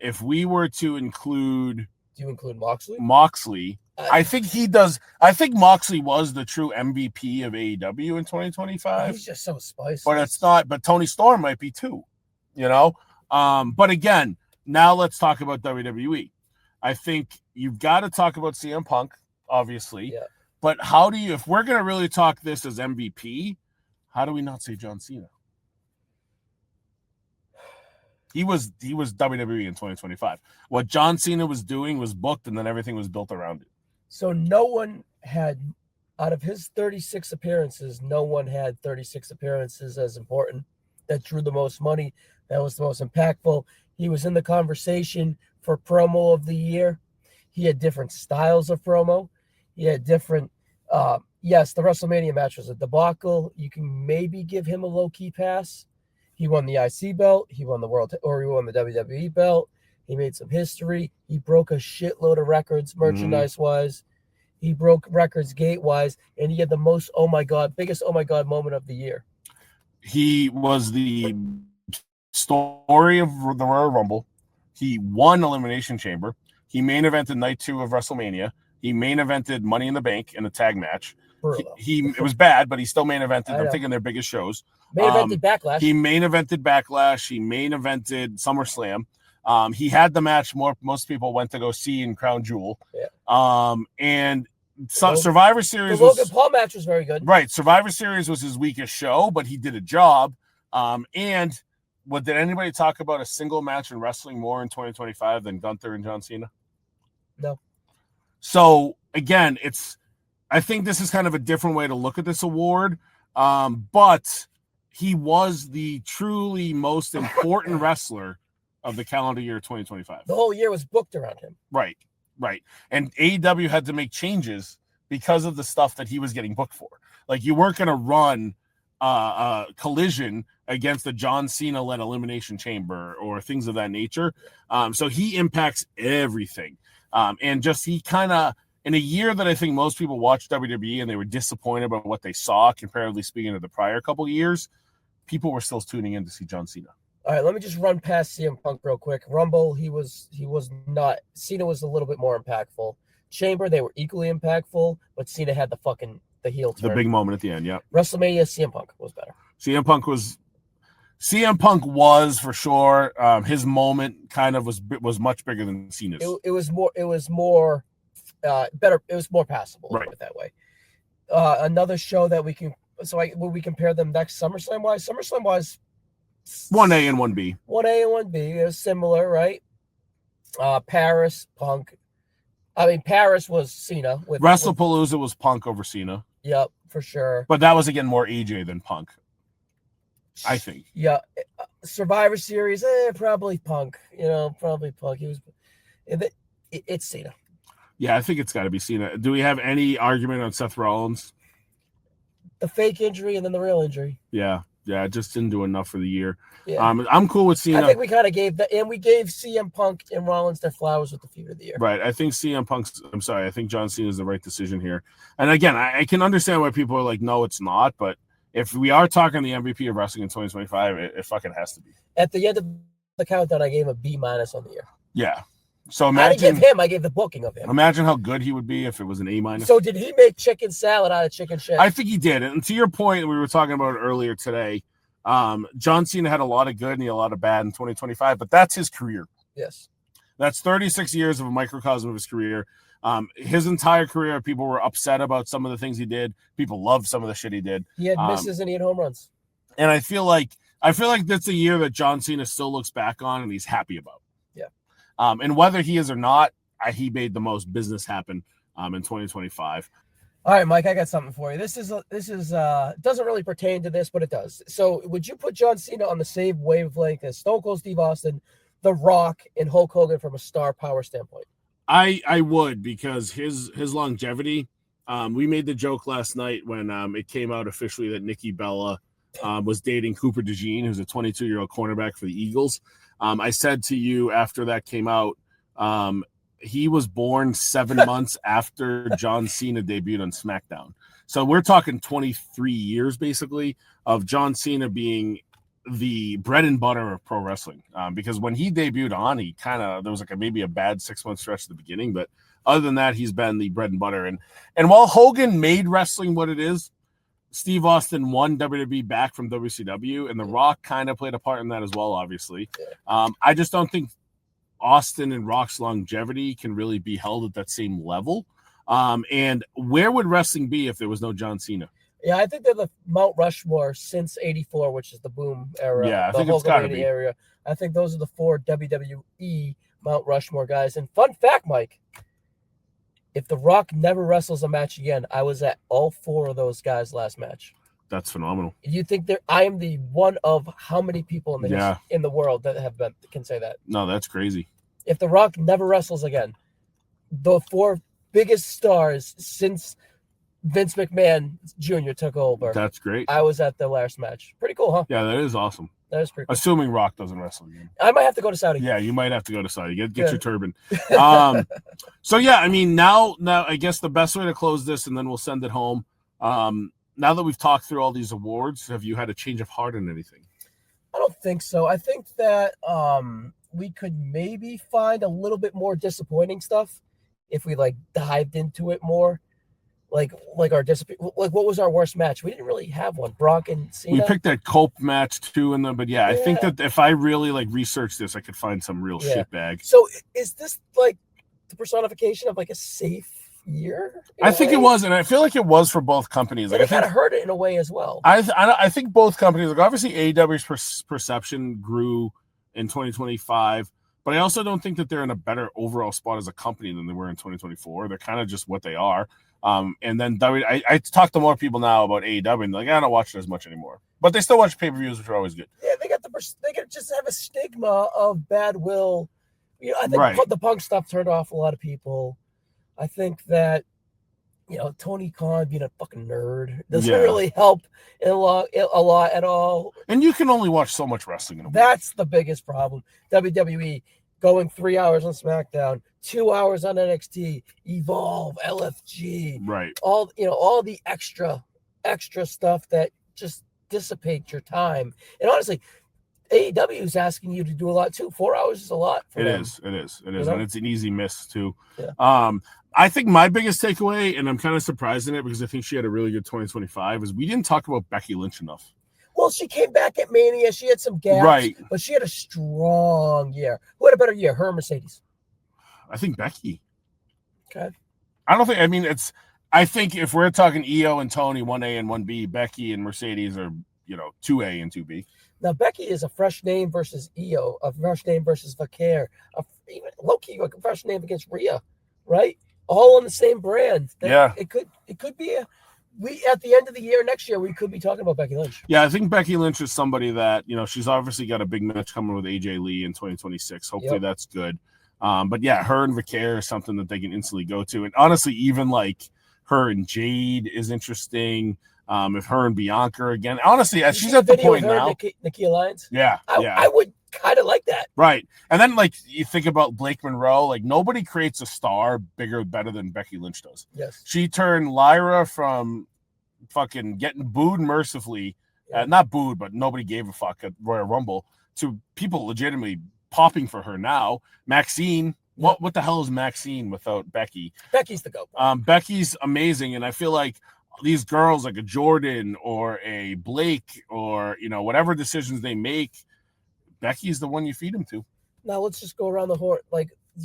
S2: If we were to include,
S3: do you include Moxley?
S2: I think he does. I think Moxley was the true MVP of AEW in 2025.
S3: He's just so spicy.
S2: But it's not. But Tony Storm might be too. But again, now let's talk about WWE. I think you've got to talk about CM Punk, obviously.
S3: Yeah.
S2: But how do you, if we're going to really talk this as MVP, how do we not say John Cena? He was WWE in 2025. What John Cena was doing was booked, and then everything was built around it.
S3: So no one had, out of his 36 appearances, no one had 36 appearances as important, that drew the most money, that was the most impactful. He was in the conversation for promo of the year. He had different styles of promo. He had different, yes, the WrestleMania match was a debacle. You can maybe give him a low-key pass. He won the IC belt. He won the WWE belt. He made some history. He broke a shitload of records merchandise-wise. He broke records gate-wise, and he had the most biggest oh my God moment of the year.
S2: He was the story of the Royal Rumble. He won Elimination Chamber. He main evented night 2 of WrestleMania. He main evented Money in the Bank in a tag match. It was bad, but he still main evented. I'm thinking their biggest shows.
S3: Main evented Backlash.
S2: He main evented Backlash. He main evented SummerSlam. He had the match most people went to go see in Crown Jewel.
S3: Yeah.
S2: And Survivor Series.
S3: The Logan Paul match was very good.
S2: Right. Survivor Series was his weakest show, but he did a job. And did anybody talk about a single match in wrestling more in 2025 than Gunther and John Cena?
S3: No.
S2: So again, I think this is kind of a different way to look at this award. But he was the truly most important wrestler of the calendar year 2025.
S3: The whole year was booked around him.
S2: Right. And AEW had to make changes because of the stuff that he was getting booked for. Like, you weren't going to run a Collision against the John Cena-led Elimination Chamber or things of that nature. So he impacts everything. And just he kind of, in a year that I think most people watched WWE and they were disappointed about what they saw, comparatively speaking to the prior couple of years, people were still tuning in to see John Cena.
S3: All right, let me just run past CM Punk real quick. Rumble, he was not. Cena was a little bit more impactful. Chamber, they were equally impactful, but Cena had the heel turn.
S2: The big moment at the end, yeah.
S3: WrestleMania, CM Punk was better.
S2: CM Punk was for sure. His moment kind of was much bigger than Cena's.
S3: It was more better. It was more passable.
S2: Right.
S3: Put it that way. Another show that we can. So will we compare them next SummerSlam wise? SummerSlam wise.
S2: 1A and 1B.
S3: 1A and 1B. It was similar, right? Paris, Punk. I mean, Paris was Cena.
S2: WrestlePalooza was Punk over Cena.
S3: Yep, for sure.
S2: But that was, again, more AJ than Punk, I think.
S3: Yeah. Survivor Series, probably Punk. Probably Punk. It's Cena.
S2: Yeah, I think it's got to be Cena. Do we have any argument on Seth Rollins?
S3: The fake injury and then the real injury.
S2: Yeah, it just didn't do enough for the year.
S3: Yeah.
S2: I'm cool with Cena.
S3: I think we kind of we gave CM Punk and Rollins their flowers with the feud of the year.
S2: Right. I think I think John Cena is the right decision here. And again, I can understand why people are like, no, it's not. But if we are talking the MVP of wrestling in 2025, it fucking has to be.
S3: At the end of the countdown, I gave him a B- on the year.
S2: Yeah. So imagine,
S3: I didn't give him. I gave the booking of him.
S2: Imagine how good he would be if it was an A-.
S3: So did he make chicken salad out of chicken shit?
S2: I think he did. And to your point, we were talking about it earlier today. John Cena had a lot of good and he had a lot of bad in 2025, but that's his career.
S3: Yes.
S2: That's 36 years of a microcosm of his career. His entire career, people were upset about some of the things he did. People loved some of the shit he did.
S3: He had misses and he had home runs.
S2: And I feel like that's a year that John Cena still looks back on and he's happy about.
S3: Yeah.
S2: And whether he is or not, he made the most business happen in 2025.
S3: All right, Mike, I got something for you. This is doesn't really pertain to this, but it does. So, would you put John Cena on the same wavelength as Stone Cold Steve Austin, The Rock, and Hulk Hogan from a star power standpoint?
S2: I would, because his longevity. We made the joke last night when it came out officially that Nikki Bella was dating Cooper DeJean, who's a 22-year-old cornerback for the Eagles. I said to you after that came out, he was born 7 months after John Cena debuted on SmackDown. So we're talking 23 years, basically, of John Cena being the bread and butter of pro wrestling. Because when he debuted on, there was maybe a bad 6-month stretch at the beginning. But other than that, he's been the bread and butter. And while Hogan made wrestling what it is, Steve Austin won WWE back from WCW, and The Rock kind of played a part in that as well, obviously. I just don't think Austin and Rock's longevity can really be held at that same level. And where would wrestling be if there was no John Cena?
S3: Yeah, I think they're the Mount Rushmore since '84, which is the boom era.
S2: Yeah, I
S3: the
S2: think it's got to
S3: Hulkamania
S2: be.
S3: area. I think those are the 4 WWE Mount Rushmore guys. And fun fact, Mike, if The Rock never wrestles a match again, I was at all 4 of those guys' last match.
S2: That's phenomenal.
S3: You think I am the one of how many people in the world that can say that?
S2: No, that's crazy.
S3: If The Rock never wrestles again, the 4 biggest stars since Vince McMahon Jr. took over.
S2: That's great.
S3: I was at the last match. Pretty cool, huh?
S2: Yeah, that is awesome.
S3: That is pretty cool.
S2: Assuming Rock doesn't wrestle again.
S3: I might have to go to Saudi.
S2: Yeah, you might have to go to Saudi. Get your turban. So yeah, I mean, now I guess the best way to close this, and then we'll send it home. Now that we've talked through all these awards, have you had a change of heart on anything?
S3: I don't think so. I think that we could maybe find a little bit more disappointing stuff if we dived into it more. Like what was our worst match? We didn't really have one. Brock and Cena.
S2: We picked that Cope match too, but I think that if I really research this, I could find some real shitbag.
S3: So is this the personification of a safe year?
S2: I think it was, and I feel like it was for both companies.
S3: I kind of heard it in a way as well.
S2: I think both companies, obviously AEW's perception grew in 2025, but I also don't think that they're in a better overall spot as a company than they were in 2024. They're kind of just what they are. And then I talk to more people now about AEW, and I don't watch it as much anymore. But they still watch pay-per-views, which are always good.
S3: Yeah, they just have a stigma of bad will. I think the Punk stuff turned off a lot of people. I think that Tony Khan being a fucking nerd doesn't really help a lot at all.
S2: And you can only watch so much wrestling in a week.
S3: That's the biggest problem. WWE going 3 hours on SmackDown, 2 hours on NXT, Evolve, LFG,
S2: right?
S3: All the extra stuff that just dissipates your time. And honestly, AEW is asking you to do a lot too. 4 hours is a lot for them.
S2: It is, and it's an easy miss too.
S3: Yeah.
S2: I think my biggest takeaway, and I'm kind of surprised in it because I think she had a really good 2025, is we didn't talk about Becky Lynch enough.
S3: Well, she came back at Mania. She had some gaps, but she had a strong year. Who had a better year, her or Mercedes?
S2: I think Becky.
S3: Okay.
S2: I think if we're talking EO and Tony, 1A and 1B, Becky and Mercedes are, 2A and 2B.
S3: Now, Becky is a fresh name versus EO, a fresh name versus Vaquer, even low-key, a fresh name against Rhea, right? All on the same brand. It could be at the end of the year next year, we could be talking about Becky Lynch.
S2: Yeah, I think Becky Lynch is somebody that, she's obviously got a big match coming with AJ Lee in 2026. Hopefully that's good. But yeah, her and Vaquer is something that they can instantly go to. And honestly, even her and Jade is interesting. If her and Bianca again, honestly, she's at the point now.
S3: Nikki Alliance.
S2: Yeah,
S3: I would kind of like that.
S2: Right, and then you think about Blake Monroe. Nobody creates a star better than Becky Lynch does.
S3: Yes,
S2: she turned Lyra from fucking getting booed mercifully, not booed, but nobody gave a fuck at Royal Rumble, to people legitimately popping for her now. Maxine. What the hell is Maxine without Becky?
S3: Becky's the GOAT.
S2: Becky's amazing, and I feel like these girls, like a Jordan or a Blake or whatever decisions they make, Becky's the one you feed them to.
S3: Now let's just go around the horn.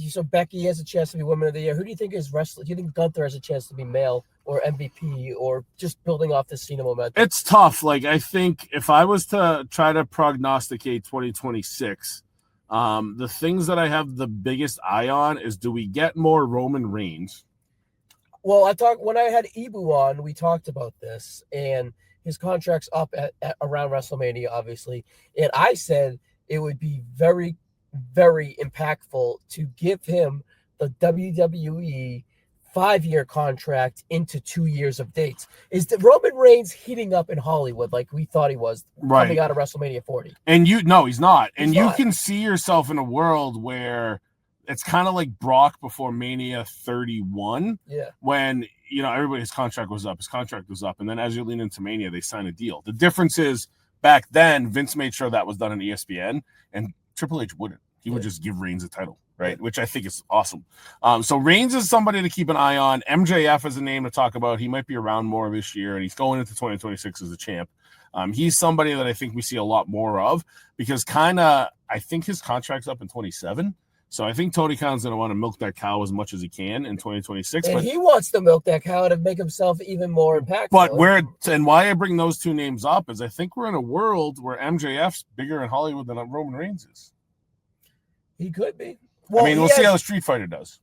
S3: So Becky has a chance to be Woman of the Year. Who do you think is wrestler? Do you think Gunther has a chance to be male or MVP or just building off this Cena momentum?
S2: It's tough. I think if I was to try to prognosticate 2026, the things that I have the biggest eye on is, do we get more Roman Reigns?
S3: Well, when I had Ibu on, we talked about this, and his contract's up at around WrestleMania, obviously. And I said it would be very, very impactful to give him the WWE 5-year contract into 2 years of dates. Is the Roman Reigns heating up in Hollywood like we thought he was coming out of WrestleMania 40?
S2: And no, he's not. And you
S3: not.
S2: Can see yourself in a world where it's kind of like Brock before Mania 31.
S3: Yeah.
S2: When, everybody's contract was up. His contract was up. And then as you lean into Mania, they sign a deal. The difference is back then, Vince made sure that was done on ESPN, and Triple H wouldn't. He would just give Reigns a title, right? Which I think is awesome. So Reigns is somebody to keep an eye on. MJF is a name to talk about. He might be around more this year, and he's going into 2026 as a champ. He's somebody that I think we see a lot more of because I think his contract's up in 27. So I think Tony Khan's going to want to milk that cow as much as he can in 2026.
S3: And
S2: But
S3: he wants to milk that cow to make himself even more impactful.
S2: But why I bring those two names up is I think we're in a world where MJF's bigger in Hollywood than Roman Reigns is.
S3: He could be. Well,
S2: we'll see how the Street Fighter does.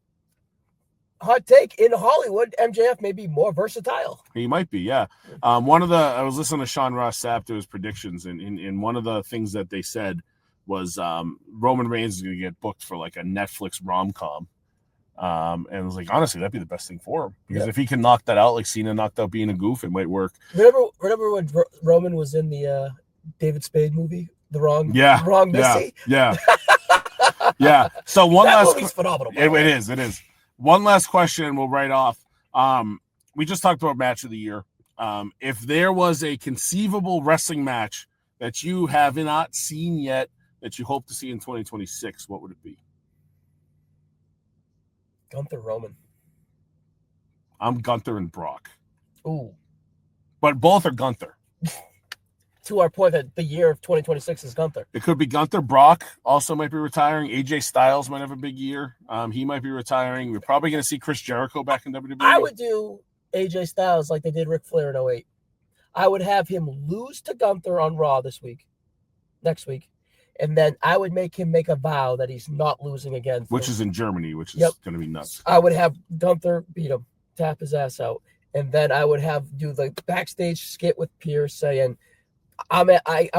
S3: Hot take, in Hollywood, MJF may be more versatile.
S2: He might be, yeah. I was listening to Sean Ross Sapp do his predictions, and one of the things that they said was Roman Reigns is going to get booked for like a Netflix rom-com. And I was like, honestly, that'd be the best thing for him. Because if he can knock that out like Cena knocked out being a goof, it might work.
S3: Remember when Roman was in the David Spade movie? The Wrong Missy?
S2: Yeah. Yeah. So
S3: that movie's phenomenal.
S2: It is. One last question and we'll write off. We just talked about match of the year. If there was a conceivable wrestling match that you have not seen yet that you hope to see in 2026, what would it be?
S3: Gunther Roman.
S2: I'm Gunther and Brock.
S3: Ooh.
S2: But both are Gunther.
S3: To our point that the year of 2026 is Gunther.
S2: It could be Gunther. Brock also might be retiring. AJ Styles might have a big year. He might be retiring. We're probably going to see Chris Jericho back in WWE.
S3: I would do AJ Styles like they did Ric Flair in 2008. I would have him lose to Gunther on Raw next week. And then I would make him make a vow that he's not losing again.
S2: Which is in Germany, which is going to be nuts.
S3: I would have Gunther beat him, tap his ass out. And then I would have do the backstage skit with Pierce saying, I'm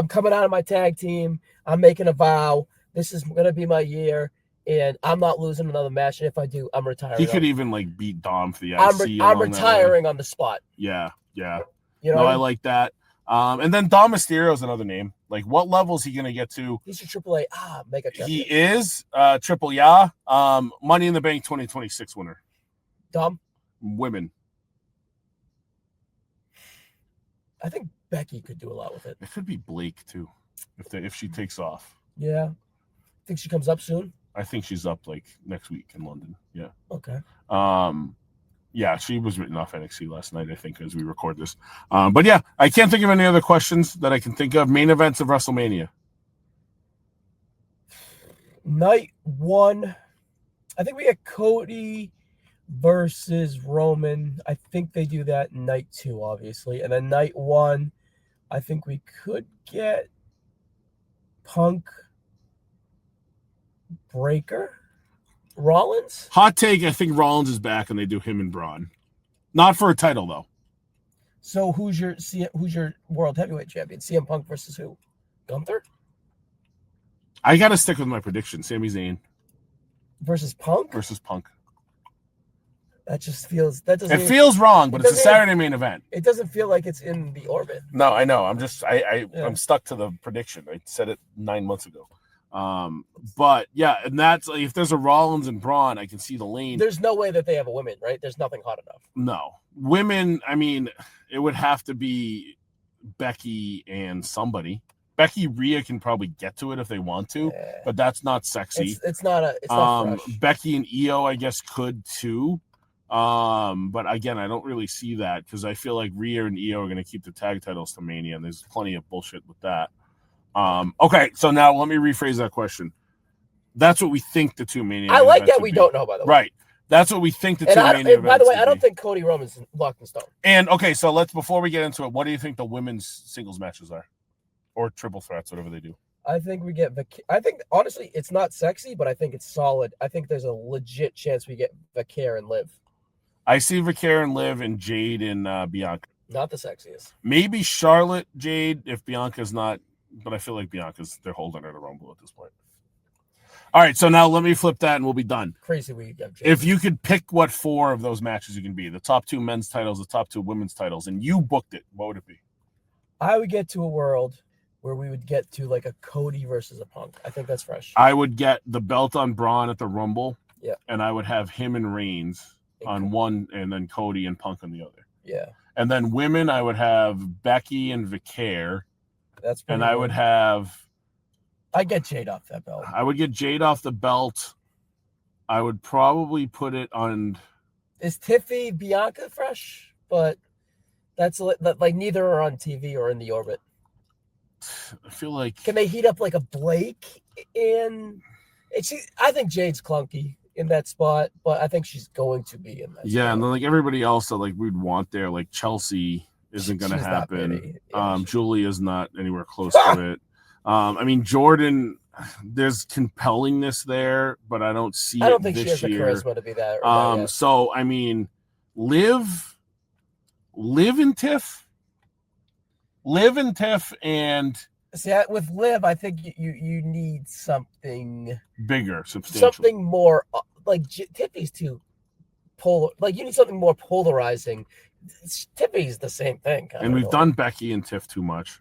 S3: coming out of my tag team. I'm making a vow. This is going to be my year. And I'm not losing another match. And if I do, I'm retiring.
S2: He could even like beat Dom for the IC.
S3: I'm retiring on the spot.
S2: Yeah.
S3: You know
S2: I like that. And then Dom Mysterio is another name. Like, what level is he going to get to?
S3: He's a AAA mega champion.
S2: He is triple yeah. Money in the Bank 2026 winner.
S3: Dom?
S2: Women.
S3: I think Becky could do a lot with it.
S2: It could be Blake too, if she takes off.
S3: Yeah. Think she comes up soon?
S2: I think she's up like next week in London. Yeah.
S3: Okay.
S2: Yeah, she was written off NXT last night, I think, as we record this. But yeah, I can't think of any other questions that I can think of. Main events of WrestleMania.
S3: Night 1, I think we get Cody versus Roman. I think they do that in night 2, obviously. And then night 1, I think we could get Punk Breaker. Rollins?
S2: Hot take, I think Rollins is back and they do him and Braun. Not for a title, though.
S3: So who's your world heavyweight champion? CM Punk versus who? Gunther?
S2: I got to stick with my prediction. Sami Zayn.
S3: Versus Punk? That just feels... It
S2: feels wrong, but it's a Saturday main event.
S3: It doesn't feel like it's in the orbit.
S2: No, I know. I'm stuck to the prediction. I said it 9 months ago. But yeah, and that's like, if there's a Rollins and Braun, I can see the lane.
S3: There's no way that they have a women, right? There's nothing hot enough.
S2: No women. I mean, it would have to be Becky and somebody. Becky Rhea can probably get to it if they want to, but that's not sexy.
S3: It's not fresh.
S2: Becky and Io, I guess, could too. But again, I don't really see that because I feel like Rhea and Io are going to keep the tag titles to Mania, and there's plenty of bullshit with that. Okay, so now let me rephrase that question. That's what we think the two Mania.
S3: I like that we don't know, by the way.
S2: Right. That's what we think the two Mania.
S3: By the way, I don't think Cody Roman's locked in stone.
S2: And okay, so before we get into it, what do you think the women's singles matches are, or triple threats, whatever they do?
S3: I think we get. I think honestly, it's not sexy, but I think it's solid. I think there's a legit chance we get Vaquer and Liv.
S2: I see Vaquer and Liv and Jade and Bianca.
S3: Not the sexiest.
S2: Maybe Charlotte, Jade, if Bianca's not. But I feel like they're holding her to Rumble at this point. All right, so now let me flip that and we'll be done.
S3: Crazy we have Jade.
S2: If you could pick what 4 of those matches you can be, the top 2 men's titles, the top 2 women's titles, and you booked it, what would it be?
S3: I would get to a world where we would get to like a Cody versus a Punk. I think that's fresh.
S2: I would get the belt on Braun at the Rumble.
S3: Yeah. And
S2: I would have him and Reigns on one, and then Cody and Punk on the other.
S3: Yeah.
S2: And then women, I would have Becky and Vaquer. And I would have...
S3: I'd get Jade off that belt.
S2: I would get Jade off the belt. I would probably put it on...
S3: Is Tiffy Bianca fresh? But that's like neither are on TV or in the orbit.
S2: I feel like...
S3: Can they heat up like a Blake and I think Jade's clunky in that spot, but I think she's going to be in that
S2: Yeah,
S3: spot.
S2: and then like everybody else that like we'd want there, like Chelsea isn't going to
S3: She's not
S2: happen.
S3: pretty. Yeah,
S2: Julie is not anywhere close to it. I mean, Jordan, there's compellingness there, but I don't see.
S3: I don't think
S2: this
S3: she has
S2: year.
S3: the charisma to be that.
S2: So I mean, Liv and Tiff, and
S3: See, with Liv, I think you need something
S2: bigger, substantial,
S3: something more like Tiffy's too polar. Like you need something more polarizing. Tiffy's the same thing.
S2: And we've done Becky and Tiff too much.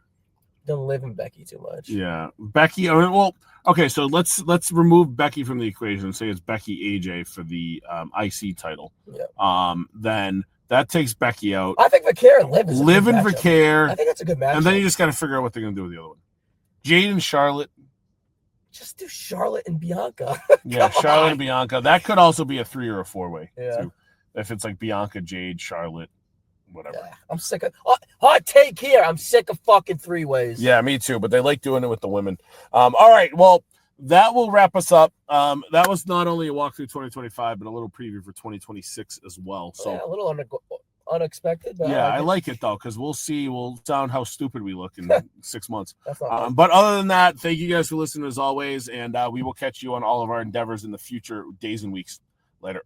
S3: Done Liv and Becky too much.
S2: Yeah, Becky. Well, okay, so let's remove Becky from the equation and say it's Becky AJ for the IC title.
S3: Yeah.
S2: Then that takes Becky out.
S3: I think Vaquer and Liv is
S2: Liv and Vaquer.
S3: I think that's a good match.
S2: And then you just got to figure out what they're going to do with the other one. Jade and Charlotte.
S3: Just do Charlotte and Bianca.
S2: Yeah, Charlotte and Bianca. That could also be a 3 or a 4-way.
S3: Yeah.
S2: Too. If it's like Bianca, Jade, Charlotte, whatever.
S3: Yeah, I'm sick of hot take here. I'm sick of fucking 3-ways.
S2: Yeah, me too. But they like doing it with the women. All right. Well, that will wrap us up. That was not only a walkthrough 2025, but a little preview for 2026 as well. So
S3: yeah, a little unexpected. But
S2: yeah, I like it though, because we'll see. We'll sound how stupid we look in 6 months.
S3: That's not
S2: But other than that, thank you guys for listening as always, and we will catch you on all of our endeavors in the future days and weeks. Later.